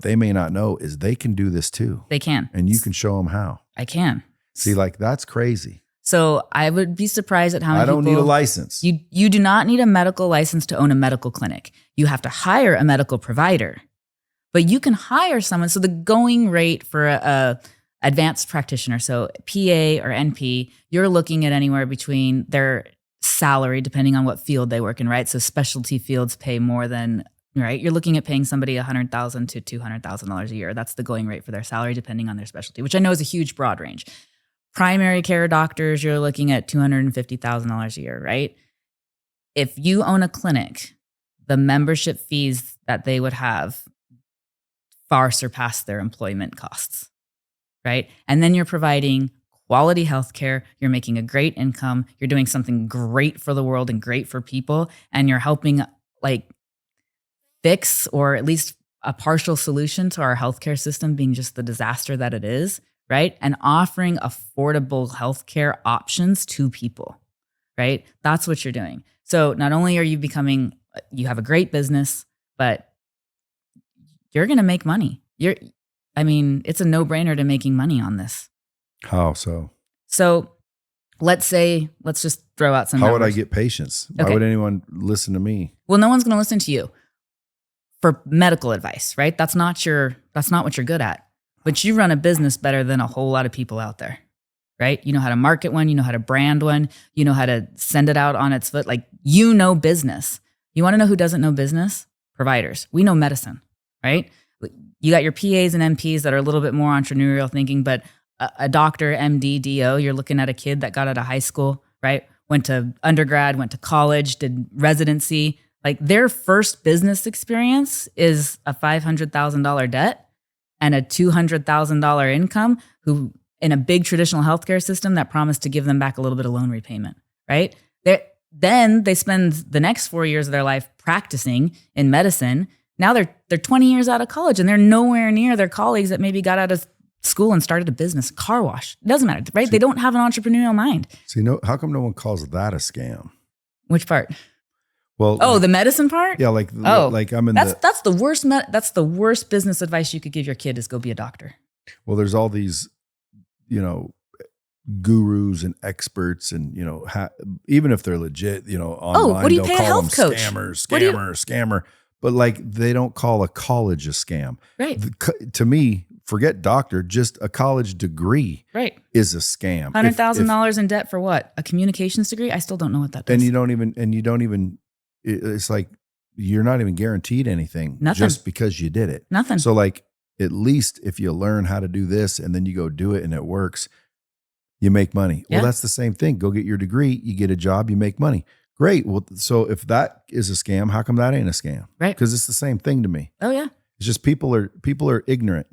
they may not know is they can do this too. They can. And you can show them how. I can. See, like that's crazy. So I would be surprised at how many people. I don't need a license. You do not need a medical license to own a medical clinic. You have to hire a medical provider. But you can hire someone. So the going rate for a advanced practitioner, so PA or NP, you're looking at anywhere between their salary, depending on what field they work in, right? So specialty fields pay more than, right? You're looking at paying somebody $100,000 to $200,000 a year. That's the going rate for their salary, depending on their specialty, which I know is a huge broad range. Primary care doctors, you're looking at $250,000 a year, right? If you own a clinic, the membership fees that they would have far surpass their employment costs, right? And then you're providing quality healthcare, you're making a great income, you're doing something great for the world and great for people, and you're helping like fix or at least a partial solution to our healthcare system being just the disaster that it is, right? And offering affordable healthcare options to people, right? That's what you're doing. So not only are you you have a great business, but you're going to make money. It's a no-brainer to making money on this. How so? So let's just throw out some numbers. How would I get patients? Why would anyone listen to me? Well, no one's going to listen to you for medical advice, right? That's not what you're good at. But you run a business better than a whole lot of people out there, right? You know how to market one, you know how to brand one, you know how to send it out on its foot. Like, you know business. You want to know who doesn't know business? Providers. We know medicine, right? You got your PAs and NPs that are a little bit more entrepreneurial thinking, but a doctor, MD, DO, you're looking at a kid that got out of high school, right? Went to undergrad, went to college, did residency. Like, their first business experience is a $500,000 debt. and a $200,000 income who in a big traditional healthcare system that promised to give them back a little bit of loan repayment, right? Then they spend the next 4 years of their life practicing in medicine. Now they're 20 years out of college and they're nowhere near their colleagues that maybe got out of school and started a business, car wash. It doesn't matter, right? They don't have an entrepreneurial mind. So, how come no one calls that a scam? Which part? Well, the medicine part? Yeah, like I'm in that's the worst. That's the worst business advice you could give your kid is go be a doctor. Well, there's all these, gurus and experts, and even if they're legit, online, what do you they'll pay a call health them coach? scammer. But like they don't call a college a scam. Right. To me, forget doctor, just a college degree is a scam. $100,000 in debt for what? A communications degree? I still don't know what that does. And you don't even, it's like you're not even guaranteed anything. Nothing. Just because you did it. Nothing. So like, at least if you learn how to do this and then you go do it and it works, you make money. Yeah. Well, that's the same thing. Go get your degree, you get a job, you make money. Great. Well, so if that is a scam, how come that ain't a scam? Right. Because it's the same thing to me. Oh yeah. It's just people are ignorant.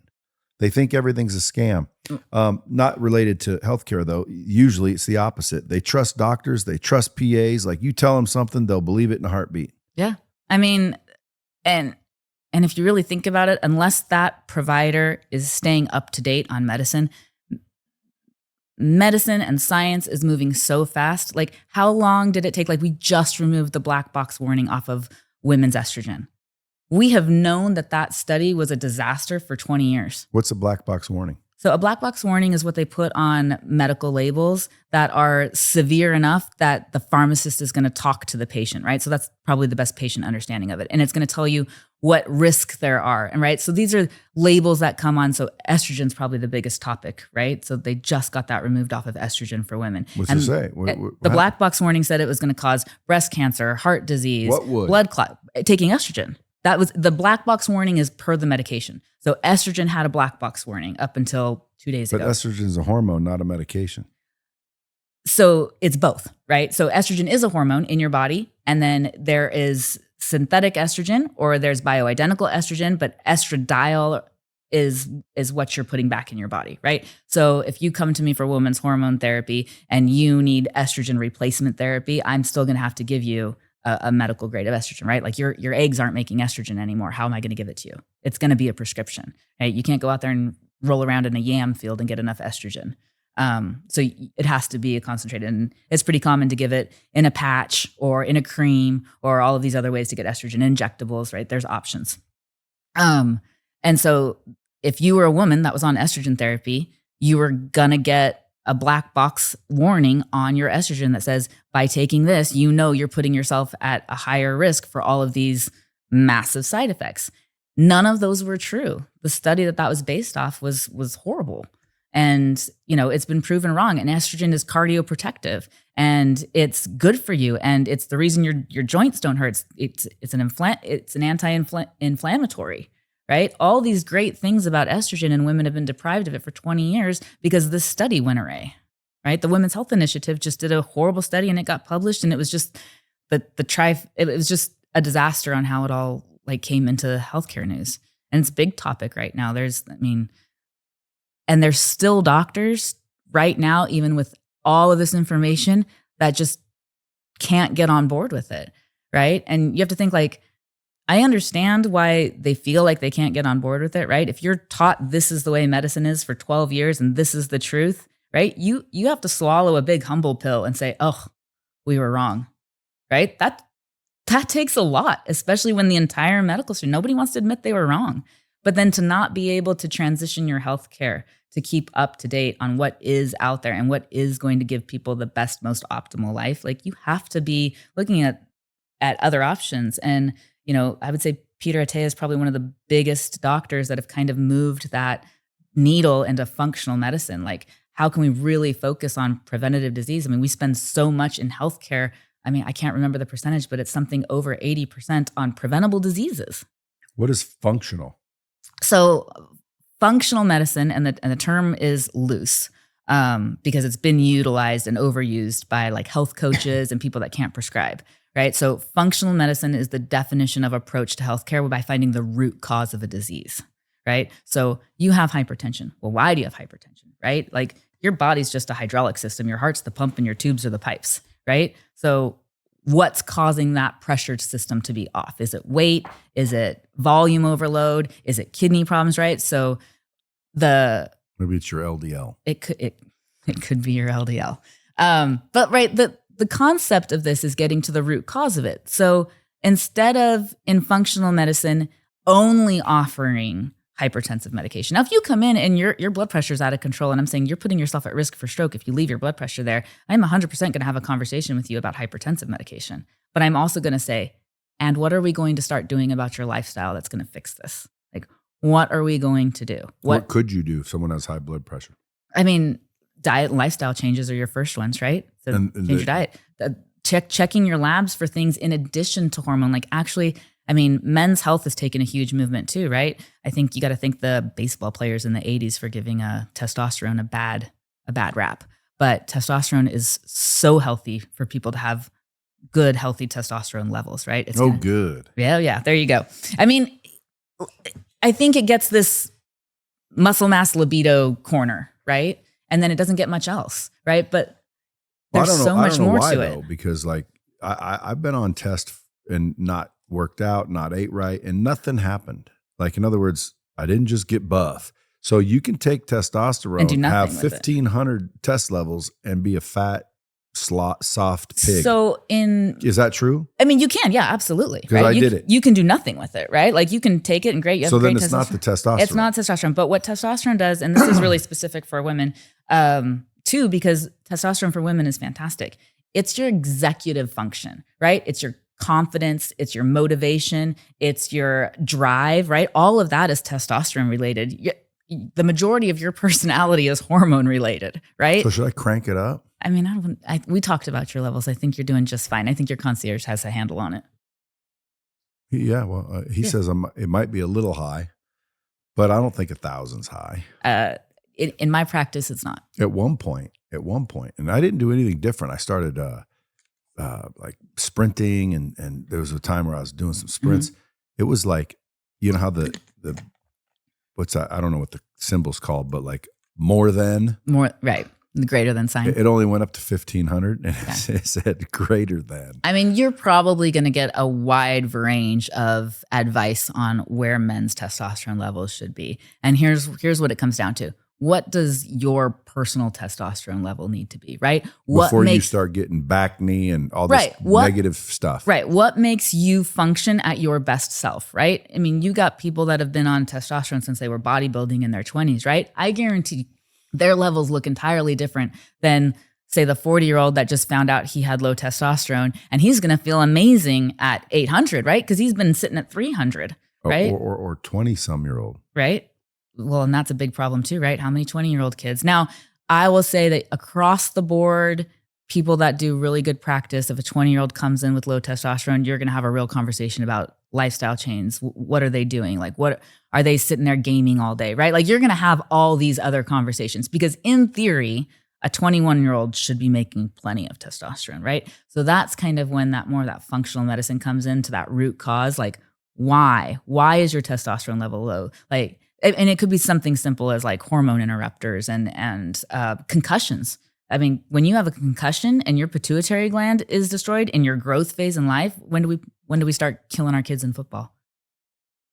They think everything's a scam. Not related to healthcare though. Usually it's the opposite. They trust doctors. They trust PAs. Like you tell them something, they'll believe it in a heartbeat. Yeah. I mean, and if you really think about it, unless that provider is staying up to date on medicine and science is moving so fast. Like how long did it take? Like we just removed the black box warning off of women's estrogen. We have known that study was a disaster for 20 years. What's a black box warning? So a black box warning is what they put on medical labels that are severe enough that the pharmacist is going to talk to the patient, right? So that's probably the best patient understanding of it. And it's going to tell you what risks there are. And right. So these are labels that come on. So estrogen's probably the biggest topic, right? So they just got that removed off of estrogen for women. What's it say? The black box warning said it was going to cause breast cancer, heart disease, blood clot, taking estrogen. That was the black box warning is per the medication. So estrogen had a black box warning up until 2 days ago. But estrogen is a hormone, not a medication. So it's both, right? So estrogen is a hormone in your body. And then there is synthetic estrogen or there's bioidentical estrogen, but estradiol is what you're putting back in your body, right? So if you come to me for women's hormone therapy and you need estrogen replacement therapy, I'm still going to have to give you a medical grade of estrogen, right? Like your eggs aren't making estrogen anymore. How am I going to give it to you? It's going to be a prescription, right? You can't go out there and roll around in a yam field and get enough estrogen. So it has to be a concentrated, and it's pretty common to give it in a patch or in a cream or all of these other ways to get estrogen, injectables, right? There's options. And so if you were a woman that was on estrogen therapy, you were going to get a black box warning on your estrogen that says, by taking this, you're putting yourself at a higher risk for all of these massive side effects. None of those were true. The study that was based off was horrible. And, it's been proven wrong. And estrogen is cardioprotective and it's good for you. And it's the reason your joints don't hurt. It's an anti-inflammatory. Right? All these great things about estrogen, and women have been deprived of it for 20 years because this study went awry, right? The Women's Health Initiative just did a horrible study and it got published, and it was just it was just a disaster on how it all came into healthcare news. And it's a big topic right now. And there's still doctors right now, even with all of this information, that just can't get on board with it, right? And you have to think I understand why they feel like they can't get on board with it, right? If you're taught this is the way medicine is for 12 years and this is the truth, right? You have to swallow a big humble pill and say, oh, we were wrong, right? That takes a lot, especially when the entire medical system, nobody wants to admit they were wrong. But then to not be able to transition your healthcare to keep up to date on what is out there and what is going to give people the best, most optimal life, you have to be looking at other options. And I would say Peter Attia is probably one of the biggest doctors that have kind of moved that needle into functional medicine. How can we really focus on preventative disease? I mean, we spend so much in healthcare. I mean, I can't remember the percentage, but it's something over 80% on preventable diseases. What is functional? So functional medicine, and the term is loose because it's been utilized and overused by health coaches and people that can't prescribe. Right. So functional medicine is the definition of approach to healthcare by finding the root cause of a disease. right? So you have hypertension. Well, why do you have hypertension, right? Like your body's just a hydraulic system. Your heart's the pump and your tubes are the pipes, right? So what's causing that pressured system to be off? Is it weight? Is it volume overload? Is it kidney problems, right? So maybe it's your LDL. It could be your LDL. But right, the concept of this is getting to the root cause of it. So instead of in functional medicine only offering hypertensive medication. Now, if you come in and your blood pressure is out of control, and I'm saying you're putting yourself at risk for stroke if you leave your blood pressure there, I'm 100% going to have a conversation with you about hypertensive medication. But I'm also going to say, and what are we going to start doing about your lifestyle that's going to fix this? Like, what are we going to do? What could you do if someone has high blood pressure? I mean, diet and lifestyle changes are your first ones, right? So change your diet. Checking your labs for things in addition to hormone. Like actually, I mean, men's health has taken a huge movement too, right? I think you got to thank the baseball players in the 80s for giving testosterone a bad rap. But testosterone is so healthy for people to have good, healthy testosterone levels, right? It's good. Yeah. There you go. I mean, I think it gets this muscle mass libido corner, right? And then it doesn't get much else, right? But there's so much more to it. Because like I've been on test and not worked out, not ate right, and nothing happened. Like in other words, I didn't just get buff. So you can take testosterone, and do nothing have 1,500 test levels, and be a fat, soft pig. So is that true? I mean, you can, yeah, absolutely. Because I did it. You can do nothing with it, right? Like you can take it and great. You have so great then it's not the testosterone. It's not testosterone, but what testosterone does, and this is really specific for women too, because testosterone for women is fantastic. It's your executive function, right? It's your confidence, it's your motivation, it's your drive, right? All of that is testosterone related. The majority of your personality is hormone related, right? So should I crank it up? I mean, we talked about your levels. I think you're doing just fine. I think your concierge has a handle on it. Yeah, well, he says it might be a little high, but I don't think 1,000's high. In my practice, it's not. At one point, and I didn't do anything different. I started like sprinting, and there was a time where I was doing some sprints. Mm-hmm. It was like, you know how the what's that? I don't know what the symbol's called, but like more, right? The greater than sign. It only went up to 1,500, and it said greater than. I mean, you're probably going to get a wide range of advice on where men's testosterone levels should be. And here's what it comes down to. What does your personal testosterone level need to be, right? Before you start getting back knee and all this negative stuff. Right. What makes you function at your best self, right? I mean, you got people that have been on testosterone since they were bodybuilding in their 20s, right? I guarantee their levels look entirely different than, say, the 40-year-old that just found out he had low testosterone, and he's going to feel amazing at 800, right? Because he's been sitting at 300, right? Or 20-some-year-old. Right. Well, and that's a big problem too, right? How many 20-year-old kids? Now, I will say that across the board, people that do really good practice, if a 20-year-old comes in with low testosterone, you're going to have a real conversation about lifestyle change. What are they doing? Like, what are they sitting there gaming all day, right? Like, you're going to have all these other conversations because in theory, a 21-year-old should be making plenty of testosterone, right? So that's kind of when that functional medicine comes into that root cause. Like, why? Why is your testosterone level low? Like, and it could be something simple as like hormone interrupters and concussions. I mean, when you have a concussion and your pituitary gland is destroyed in your growth phase in life, when do we start killing our kids in football?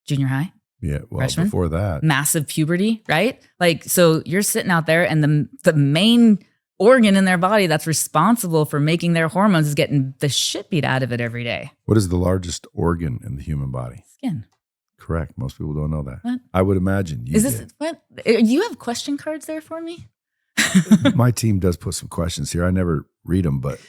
Junior high? Yeah, well, freshman? Before that. Massive puberty, right? Like, so you're sitting out there and the main organ in their body that's responsible for making their hormones is getting the shit beat out of it every day. What is the largest organ in the human body? Skin. Correct. Most people don't know that. What? I would imagine you did. What? You have question cards there for me? My team does put some questions here. I never read them, but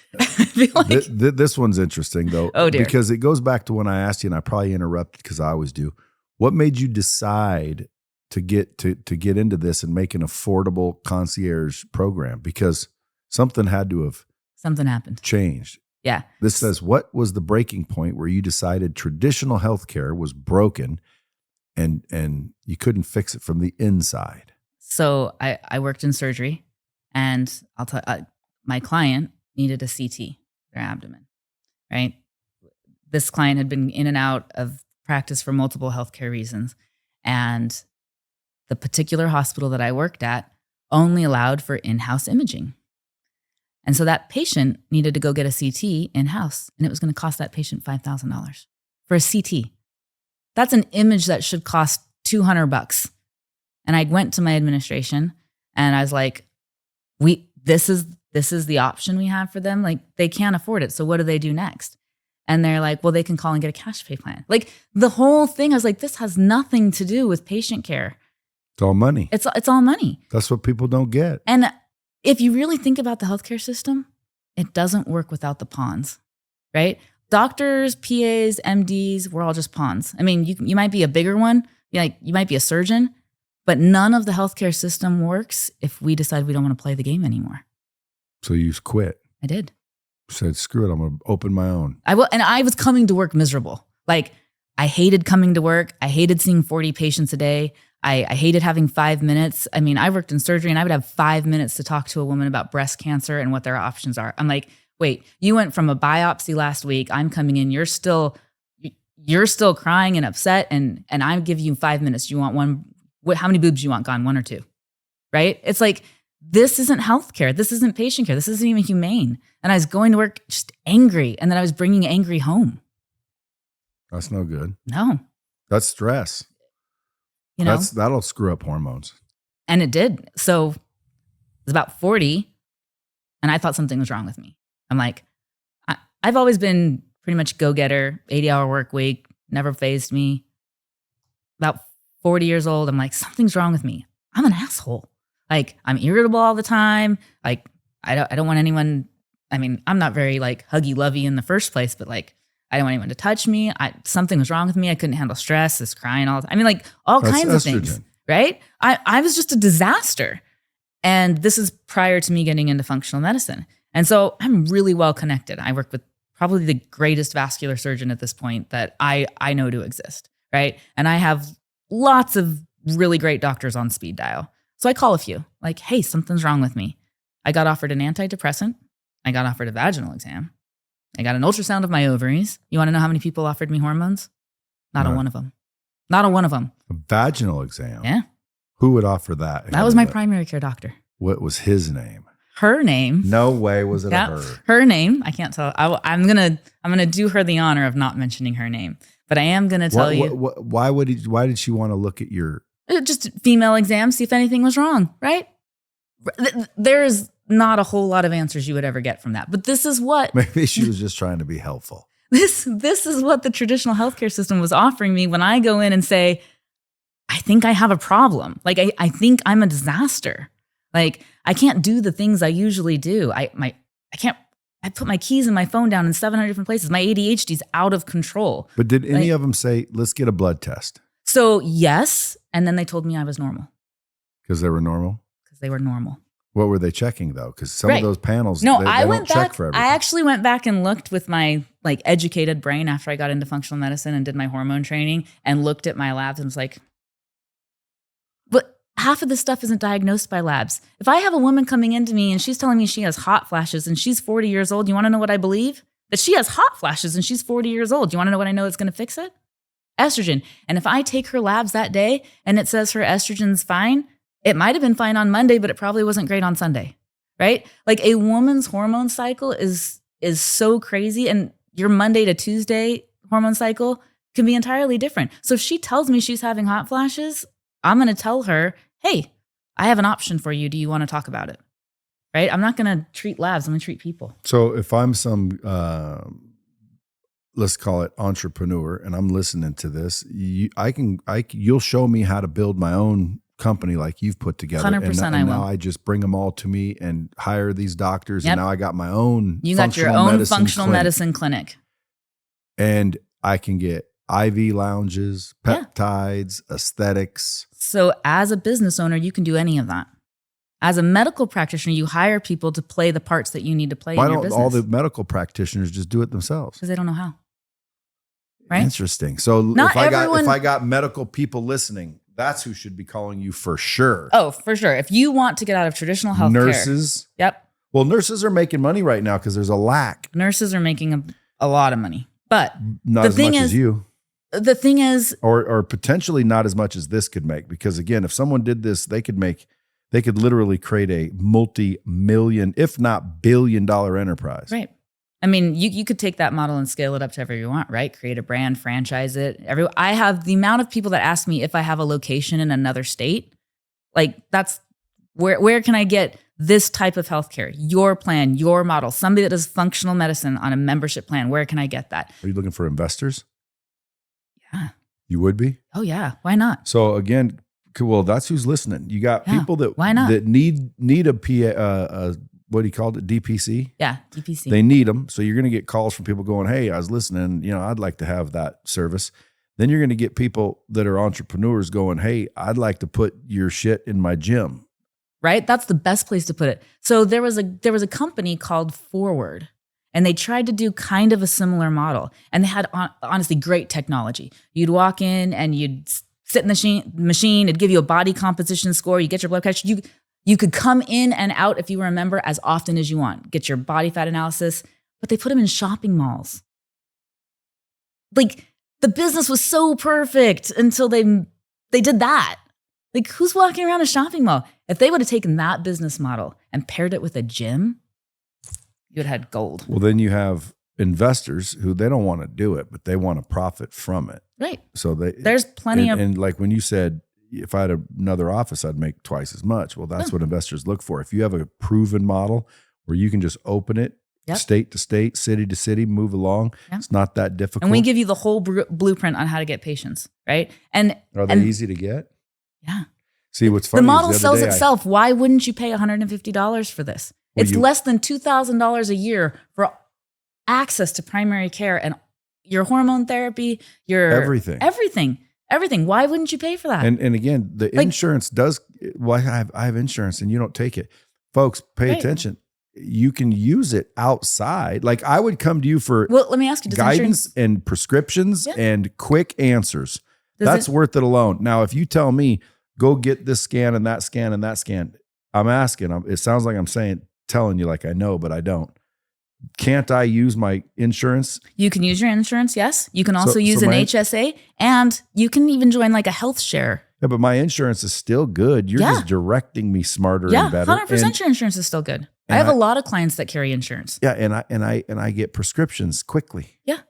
this one's interesting though. Oh dear. Because it goes back to when I asked you, and I probably interrupted because I always do. What made you decide to get into this and make an affordable concierge program? Because something had to have happened. Changed. Yeah. This says, what was the breaking point where you decided traditional healthcare was broken and you couldn't fix it from the inside? So I worked in surgery, and I'll tell my client needed a CT, their abdomen, right? This client had been in and out of practice for multiple healthcare reasons. And the particular hospital that I worked at only allowed for in-house imaging. And so that patient needed to go get a CT in-house, and it was going to cost that patient $5,000 for a CT. That's an image that should cost $200. And I went to my administration and I was like, this is the option we have for them. Like, they can't afford it. So what do they do next? And they're like, well, they can call and get a cash pay plan. Like, the whole thing, I was like, this has nothing to do with patient care. It's all money. It's all money. That's what people don't get. And if you really think about the healthcare system, it doesn't work without the pawns, right? Doctors, PAs, MDs, we're all just pawns. I mean, you might be a bigger one, like you might be a surgeon, but none of the healthcare system works if we decide we don't want to play the game anymore. So you quit. I did. Said, screw it, I'm going to open my own. I will, and I was coming to work miserable. Like, I hated coming to work. I hated seeing 40 patients a day. I hated having 5 minutes. I mean, I worked in surgery and I would have 5 minutes to talk to a woman about breast cancer and what their options are. I'm like, wait, you went from a biopsy last week. I'm coming in. You're still crying and upset. And I'm giving you 5 minutes. You want one? How many boobs you want gone? 1 or 2, right? It's like, this isn't healthcare. This isn't patient care. This isn't even humane. And I was going to work just angry. And then I was bringing angry home. That's no good. No. That's stress. You know? That'll screw up hormones. And it did. So it was about 40, and I thought something was wrong with me. I'm like, I've always been pretty much go-getter, 80-hour work week, never fazed me. About 40 years old, I'm like, something's wrong with me. I'm an asshole. Like, I'm irritable all the time. Like, I don't want anyone, I mean, I'm not very like huggy-lovey in the first place, but like, I don't want anyone to touch me. Something was wrong with me. I couldn't handle stress, this crying all the time. I mean, like all That's kinds estrogen. of things, right? I was just a disaster. And this is prior to me getting into functional medicine. And so I'm really well connected. I work with probably the greatest vascular surgeon at this point that I know to exist, right? And I have lots of really great doctors on speed dial. So I call a few, like, hey, something's wrong with me. I got offered an antidepressant. I got offered a vaginal exam. I got an ultrasound of my ovaries. You want to know how many people offered me hormones? Not a one of them. Not a one of them. A vaginal exam? Yeah. Who would offer that? That was my primary care doctor. What was his name? Her name. No way was it Yeah, a her. her name. I can't tell. I'm gonna do her the honor of not mentioning her name, but I am gonna tell you. Why did she want to look at your? Just female exam, see if anything was wrong, right? There's not a whole lot of answers you would ever get from that. But this is what Maybe she was just trying to be helpful. This is what the traditional healthcare system was offering me when I go in and say, I think I have a problem. Like I think I'm a disaster. Like I can't do the things I usually do. I put my keys and my phone down in 700 different places. My ADHD's out of control. But did any of them say, let's get a blood test? So yes. And then they told me I was normal. Because they were normal? Because they were normal. What were they checking though? Because some of those panels, no, they I don't went check back. for everything. I actually went back and looked with my like educated brain after I got into functional medicine and did my hormone training and looked at my labs and was like, but half of this stuff isn't diagnosed by labs. If I have a woman coming into me and she's telling me she has hot flashes and she's 40 years old, you want to know what I believe? That she has hot flashes and she's 40 years old. Do you want to know what I know that's going to fix it? Estrogen. And if I take her labs that day and it says her estrogen's fine, it might have been fine on Monday, but it probably wasn't great on Sunday, right? Like a woman's hormone cycle is so crazy, and your Monday to Tuesday hormone cycle can be entirely different. So if she tells me she's having hot flashes, I'm going to tell her, hey, I have an option for you. Do you want to talk about it? Right? I'm not going to treat labs. I'm going to treat people. So if I'm some, let's call it entrepreneur, and I'm listening to this, you'll show me how to build my own company like you've put together. 100% and I will. Now I just bring them all to me and hire these doctors. Yep. And now I got my own You got your own functional medicine clinic. And I can get IV lounges, peptides, aesthetics. So as a business owner, you can do any of that. As a medical practitioner, you hire people to play the parts that you need to play in your business. Why don't all the medical practitioners just do it themselves? Because they don't know how. Right? Interesting. So Not if everyone- I got medical people listening, that's who should be calling you for sure. Oh, for sure. If you want to get out of traditional healthcare. Nurses. Yep. Well, nurses are making money right now because there's a lack. Nurses are making a lot of money. But Not the as thing much is, as you. the thing is, or potentially not as much as this could make, because again, if someone did this, they could literally create a multi-million, if not billion-dollar enterprise. right. I mean, you could take that model and scale it up to whatever you want, right? Create a brand, franchise it. I have the amount of people that ask me if I have a location in another state. Like, that's where can I get this type of healthcare? Your plan, your model, somebody that does functional medicine on a membership plan. Where can I get that? Are you looking for investors? Yeah. You would be? Oh yeah. Why not? So again, well, that's who's listening. You got people that why not? that need a PA, what do you call it? DPC? Yeah, DPC. They need them. So you're going to get calls from people going, hey, I was listening, I'd like to have that service. Then you're going to get people that are entrepreneurs going, hey, I'd like to put your shit in my gym. Right? That's the best place to put it. So there was a company called Forward, and they tried to do kind of a similar model. And they had honestly great technology. You'd walk in and you'd sit in the machine, it'd give you a body composition score, you get your blood pressure. You could come in and out, if you were a member, as often as you want, get your body fat analysis, but they put them in shopping malls. Like, the business was so perfect until they did that. Like, who's walking around a shopping mall? If they would have taken that business model and paired it with a gym, you would have had gold. Well, then you have investors who they don't want to do it, but they want to profit from it. Right. So there's plenty of... And like when you said, if I had another office, I'd make twice as much. Well, that's what investors look for. If you have a proven model where you can just open it, state to state, city to city, move along, it's not that difficult. And we give you the whole blueprint on how to get patients, right? And are they easy to get? Yeah. See, what's funny, the model sells itself. Why wouldn't you pay $150 for this? It's less than $2,000 a year for access to primary care and your hormone therapy, your everything. Why wouldn't you pay for that? And again, the insurance does. Well, I have insurance, and you don't take it, folks. Pay attention. You can use it outside. Like, I would come to you for let me ask you, guidance and prescriptions and quick answers. That's worth it alone. Now, if you tell me go get this scan and that scan and that scan, I'm asking. It sounds like I'm telling you like I know, but I don't. Can't I use my insurance? You can use your insurance, yes. You can also use an HSA, and you can even join like a health share. Yeah, but my insurance is still good. You're just directing me smarter and better. 100% your insurance is still good. I have a lot of clients that carry insurance. Yeah, and I get prescriptions quickly. Yeah.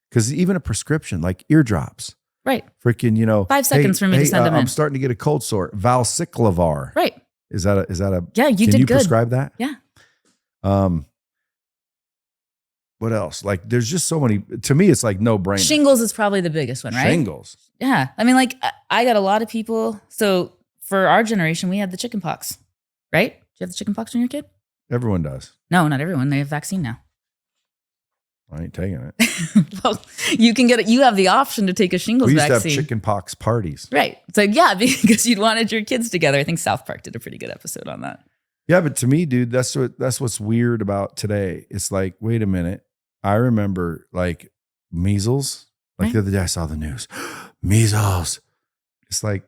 Because even a prescription, like eardrops. Right. Freaking, 5 seconds for me to send them in. I'm starting to get a cold sore. Valciclavar. Right. Is that a Yeah, you did good. Can you prescribe that? Yeah. What else? Like, there's just so many. To me, it's like no brainer. Shingles is probably the biggest one, right? Shingles. Yeah. I mean, like, I got a lot of people. So for our generation, we had the chicken pox, right? Did you have the chicken pox when you were a kid? Everyone does. No, not everyone. They have vaccine now. I ain't taking it. Well, you can get it. You have the option to take a shingles vaccine. We used to have chicken pox parties. Right. So yeah, because you'd wanted your kids together. I think South Park did a pretty good episode on that. Yeah, but to me, dude, that's what's weird about today. It's like, wait a minute. I remember like measles. Like the other day I saw the news. Measles. It's like,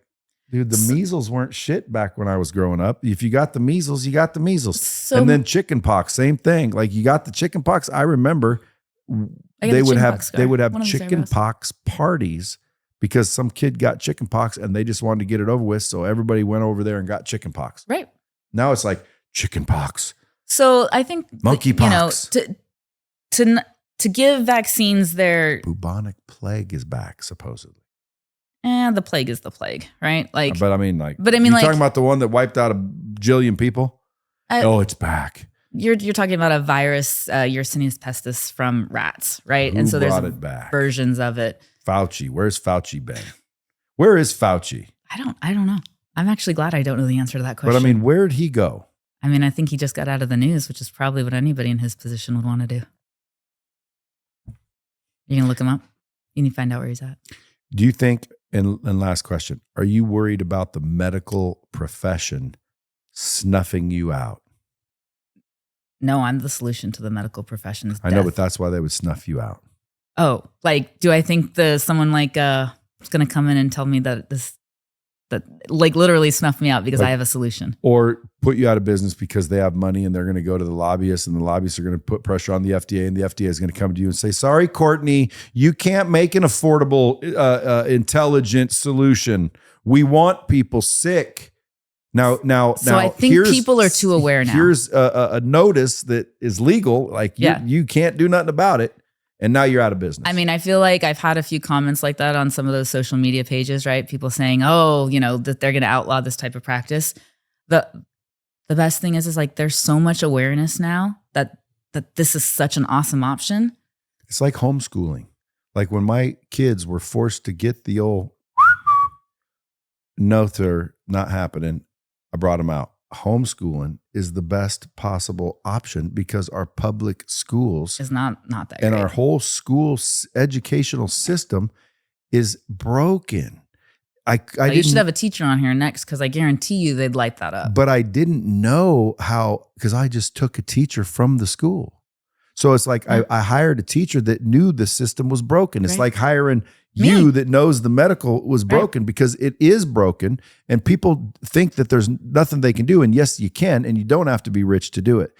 dude, the measles weren't shit back when I was growing up. If you got the measles, you got the measles. And then chicken pox, same thing. Like, you got the chicken pox. I remember they would have chicken pox parties because some kid got chicken pox and they just wanted to get it over with. So everybody went over there and got chicken pox. Right. Now it's like chicken pox. So I think monkeypox. To give vaccines their bubonic plague is back supposedly. The plague is the plague, right? Like, but I mean, talking about the one that wiped out a jillion people. It's back. You're talking about a virus, Yersinia pestis from rats, right? Who and so there's it back? Versions of it. Fauci, where's Fauci been? Where is Fauci? I don't know. I'm actually glad I don't know the answer to that question. But I mean, where'd he go? I mean, I think he just got out of the news, which is probably what anybody in his position would want to do. You're going to look him up? You need to find out where he's at. Do you think, and last question, are you worried about the medical profession snuffing you out? No, I'm the solution to the medical profession's death. I know, but that's why they would snuff you out. Oh, like, do I think someone like is going to come in and tell me that this that like literally snuff me out because Like- I have a solution. Or put you out of business because they have money and they're going to go to the lobbyists, and the lobbyists are going to put pressure on the FDA, and the FDA is going to come to you and say, sorry, Courtney, you can't make an affordable, intelligent solution. We want people sick. Now, I think people are too aware now. Here's a notice that is legal. Like you can't do nothing about it. And now you're out of business. I mean, I feel like I've had a few comments like that on some of those social media pages, right? People saying, oh, that they're going to outlaw this type of practice. The best thing is like, there's so much awareness now that this is such an awesome option. It's like homeschooling. Like when my kids were forced to get the old no, sir, not happening. I brought them out. Homeschooling is the best possible option because our public schools is not that and great. our whole school educational system is broken. You should have a teacher on here next, because I guarantee you they'd light that up. But I didn't know how, because I just took a teacher from the school. So it's like I hired a teacher that knew the system was broken. It's like hiring you that knows the medical was broken, because it is broken, and people think that there's nothing they can do. And yes, you can, and you don't have to be rich to do it.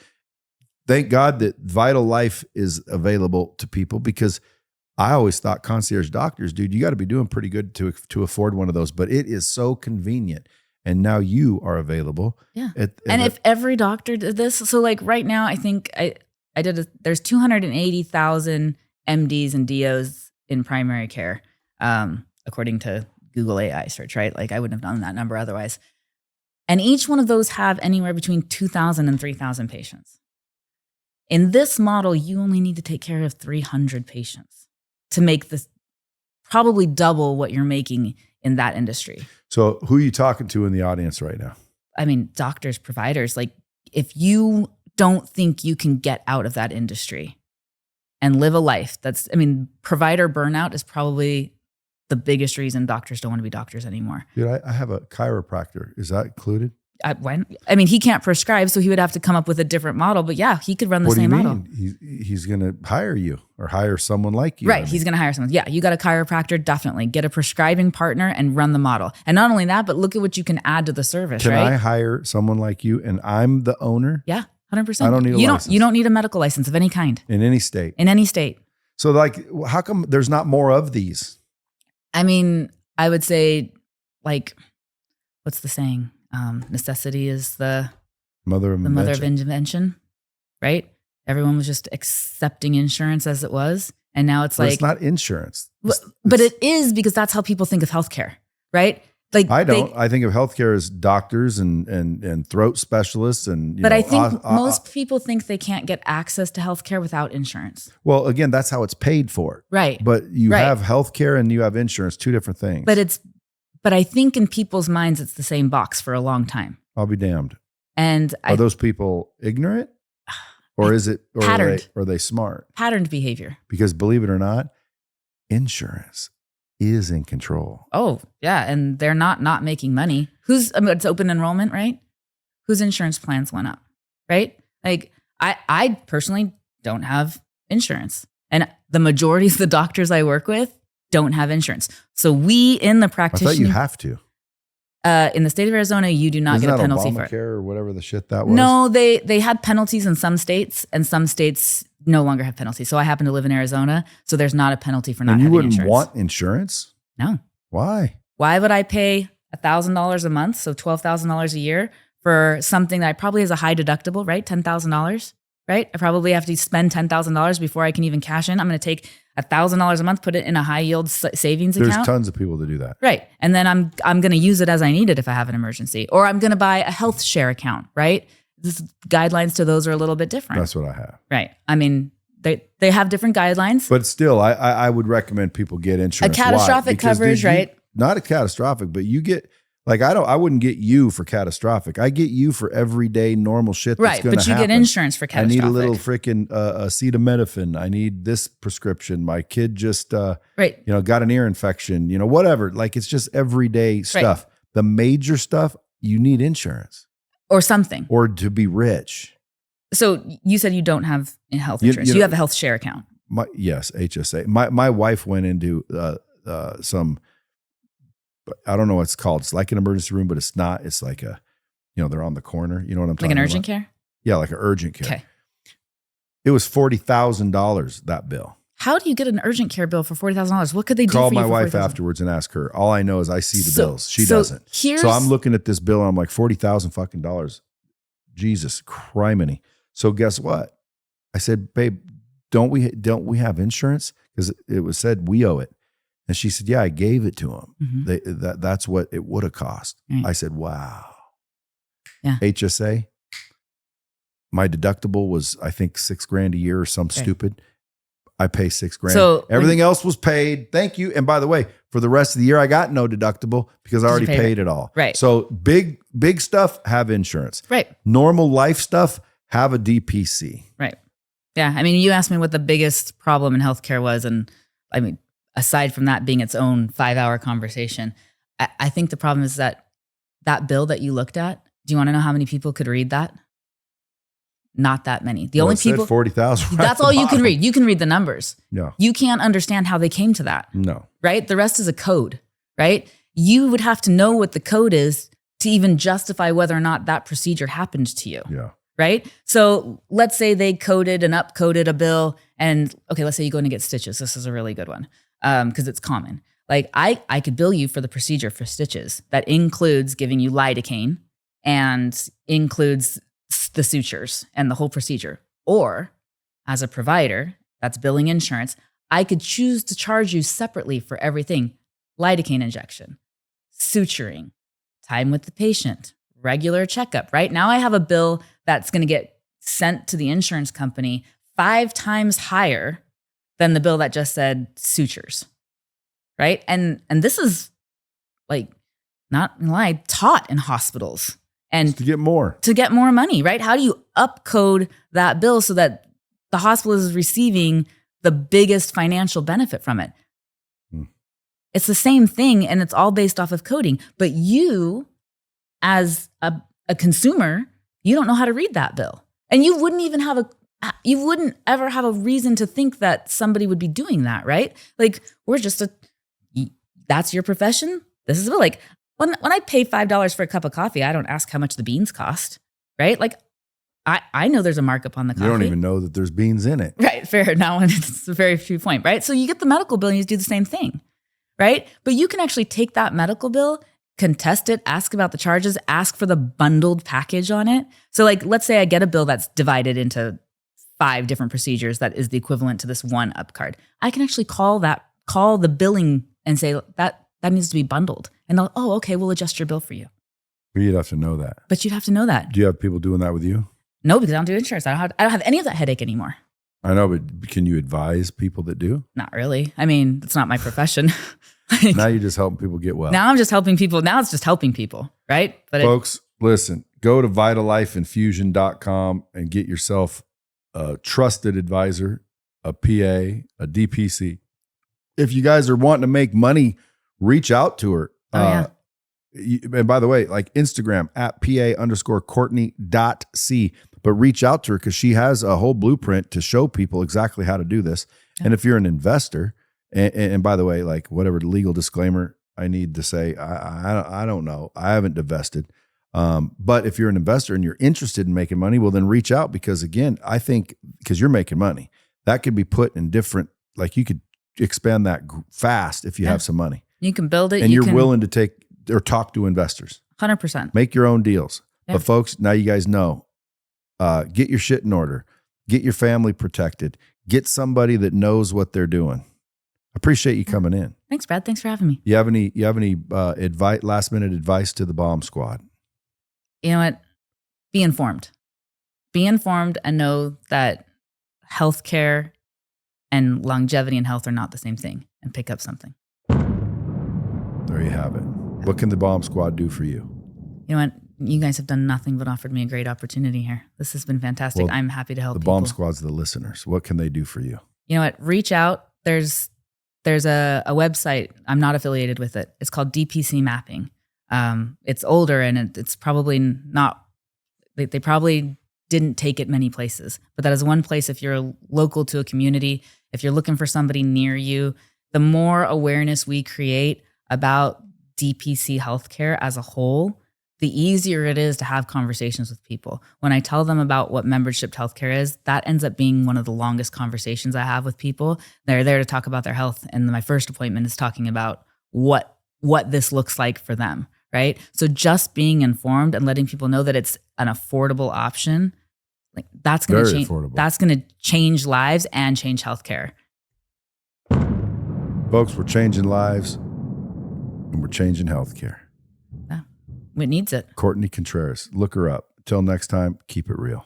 Thank God that Vital Life is available to people, because I always thought concierge doctors, dude, you got to be doing pretty good to afford one of those, but it is so convenient. And now you are available. Yeah. If every doctor did this, so like right now, I think there's 280,000 MDs and DOs in primary care, according to Google AI search, right? Like I wouldn't have known that number otherwise. And each one of those have anywhere between 2,000 and 3,000 patients. In this model, you only need to take care of 300 patients to make this probably double what you're making in that industry. So who are you talking to in the audience right now? I mean, doctors, providers, like if you don't think you can get out of that industry and live a life provider burnout is probably the biggest reason doctors don't want to be doctors anymore. Dude, I have a chiropractor. Is that included? He can't prescribe, so he would have to come up with a different model. But yeah, he could run the same model. He's going to hire you or hire someone like you. Right. He's going to hire someone. Yeah. You got a chiropractor, definitely. Get a prescribing partner and run the model. And not only that, but look at what you can add to the service, Can right? I hire someone like you and I'm the owner? Yeah, 100%. I don't need a license. You don't need a medical license of any kind. In any state. In any state. So like, how come there's not more of these? I mean, I would say like, what's the saying? Necessity is the mother of invention, right? Everyone was just accepting insurance as it was. And now it's like, it's not insurance. But it is, because that's how people think of healthcare, right? Like I don't. I think of healthcare as doctors and throat specialists But I think most people think they can't get access to healthcare without insurance. Well, again, that's how it's paid for. Right. But you have healthcare and you have insurance, two different things. But I think in people's minds, it's the same box for a long time. I'll be damned. And are those people ignorant? Or is it, or are they smart? Patterned behavior. Because believe it or not, insurance is in control. Oh, yeah. And they're not making money. It's open enrollment, right? Whose insurance plans went up, right? Like I personally don't have insurance. And the majority of the doctors I work with don't have insurance. So we in the practitioner. I thought you have to. In the state of Arizona, you do not get a penalty for it. Obamacare or whatever the shit that was? No, they had penalties in some states, and some states no longer have penalties. So I happen to live in Arizona, so there's not a penalty for not having insurance. You wouldn't want insurance? No. Why? Why would I pay $1,000 a month, so $12,000 a year, for something that probably has a high deductible, right? $10,000, right? I probably have to spend $10,000 before I can even cash in. I'm going to take $1,000 a month, put it in a high yield savings account. There's tons of people that do that. Right. And then I'm going to use it as I need it if I have an emergency, or I'm going to buy a health share account, right? Guidelines to those are a little bit different. That's what I have. Right. I mean, they have different guidelines. But still, I would recommend people get insurance. A catastrophic coverage, right? Not a catastrophic, but you get, like, I wouldn't get you for catastrophic. I get you for everyday normal shit that's going to happen. But you get insurance for catastrophic. I need a little freaking acetaminophen. I need this prescription. My kid just, got an ear infection, whatever. Like, it's just everyday stuff. Right. The major stuff, you need insurance. Or something. Or to be rich. So you said you don't have health insurance. You have a health share account. Yes, HSA. My wife went into some I don't know what it's called. It's like an emergency room, but it's not. It's like a, they're on the corner. You know what I'm talking Like about? an urgent care? Yeah, like an urgent care. Okay. It was $40,000, that bill. How do you get an urgent care bill for $40,000? What could they do Call for you my for wife $40,000? afterwards and ask her. All I know is I see the bills. She doesn't. So I'm looking at this bill and I'm like, $40,000 fucking dollars. Jesus criminy. So guess what? I said, babe, don't we have insurance? Because it was said we owe it. And she said, yeah, I gave it to them. Mm-hmm. That's what it would have cost. Right. I said, wow. Yeah. HSA. My deductible was, I think, $6,000 a year or some stupid. I pay $6,000. So everything else was paid. Thank you. And by the way, for the rest of the year, I got no deductible because I already paid it all. Right. So big stuff, have insurance. Right. Normal life stuff, have a DPC. Right. Yeah. I mean, you asked me what the biggest problem in healthcare was. And I mean, aside from that being its own 5-hour conversation, I think the problem is that bill that you looked at, do you want to know how many people could read that? Not that many. The only people 40,000. That's all you can read. You can read the numbers. Yeah. You can't understand how they came to that. No. Right? The rest is a code, right? You would have to know what the code is to even justify whether or not that procedure happened to you. Yeah. Right? So let's say they coded and upcoded a bill and okay, let's say you go in to get stitches. This is a really good one because it's common. Like I could bill you for the procedure for stitches. That includes giving you lidocaine and includes the sutures and the whole procedure. Or as a provider that's billing insurance, I could choose to charge you separately for everything. Lidocaine injection, suturing, time with the patient, regular checkup, right? Now I have a bill that's going to get sent to the insurance company 5 times higher than the bill that just said sutures, right? And this is like, not gonna lie, taught in hospitals. And to get more money, right? How do you upcode that bill so that the hospital is receiving the biggest financial benefit from it? It's the same thing and it's all based off of coding. But you, as a consumer, you don't know how to read that bill. And you wouldn't ever have a reason to think that somebody would be doing that, right? Like that's your profession. This is like, when I pay $5 for a cup of coffee, I don't ask how much the beans cost, right? Like, I know there's a markup on the coffee. You don't even know that there's beans in it. Right, fair. Now it's a very true point, right? So you get the medical bill and you do the same thing, right? But you can actually take that medical bill, contest it, ask about the charges, ask for the bundled package on it. So like, let's say I get a bill that's divided into 5 different procedures that is the equivalent to this one up card. I can actually call the billing and say that needs to be bundled. And they'll, okay, we'll adjust your bill for you. But you'd have to know that. But you'd have to know that. Do you have people doing that with you? No, because I don't do insurance. I don't have any of that headache anymore. I know, but can you advise people that do? Not really. I mean, it's not my profession. Now you're just helping people get well. Now I'm just helping people. Now it's just helping people, right? But folks, listen, go to vitalifeinfusion.com and get yourself a trusted advisor, a PA, a DPC. If you guys are wanting to make money, reach out to her. And by the way, like Instagram at PA_Courtney.C, but reach out to her because she has a whole blueprint to show people exactly how to do this. Yeah. And if you're an investor, and by the way, like whatever legal disclaimer I need to say, I don't know. I haven't divested. But if you're an investor and you're interested in making money, well, then reach out because again, I think because you're making money, that could be put in different, like you could expand that fast if you have some money. You can build it. And you're willing to take or talk to investors. 100%. Make your own deals. Yeah. But folks, now you guys know, get your shit in order. Get your family protected. Get somebody that knows what they're doing. Appreciate you coming in. Thanks, Brad. Thanks for having me. You have any advice, last minute advice to the bomb squad? You know what? Be informed. Be informed and know that healthcare and longevity and health are not the same thing, and pick up something. There you have it. What can the bomb squad do for you? You know what? You guys have done nothing but offered me a great opportunity here. This has been fantastic. Well, I'm happy to help people. The bomb squad's the listeners. What can they do for you? You know what? Reach out. There's a website. I'm not affiliated with it. It's called DPC Mapping. It's older and it's probably not, they probably didn't take it many places, but that is one place if you're local to a community, if you're looking for somebody near you, the more awareness we create about DPC healthcare as a whole, the easier it is to have conversations with people. When I tell them about what membership healthcare is, that ends up being one of the longest conversations I have with people. They're there to talk about their health. And my first appointment is talking about what this looks like for them, right? So just being informed and letting people know that it's an affordable option, like that's going to change. Affordable. That's going to change lives and change healthcare. Folks, we're changing lives and we're changing healthcare. Yeah, it needs it. Courtney Contreras. Look her up. Till next time, keep it real.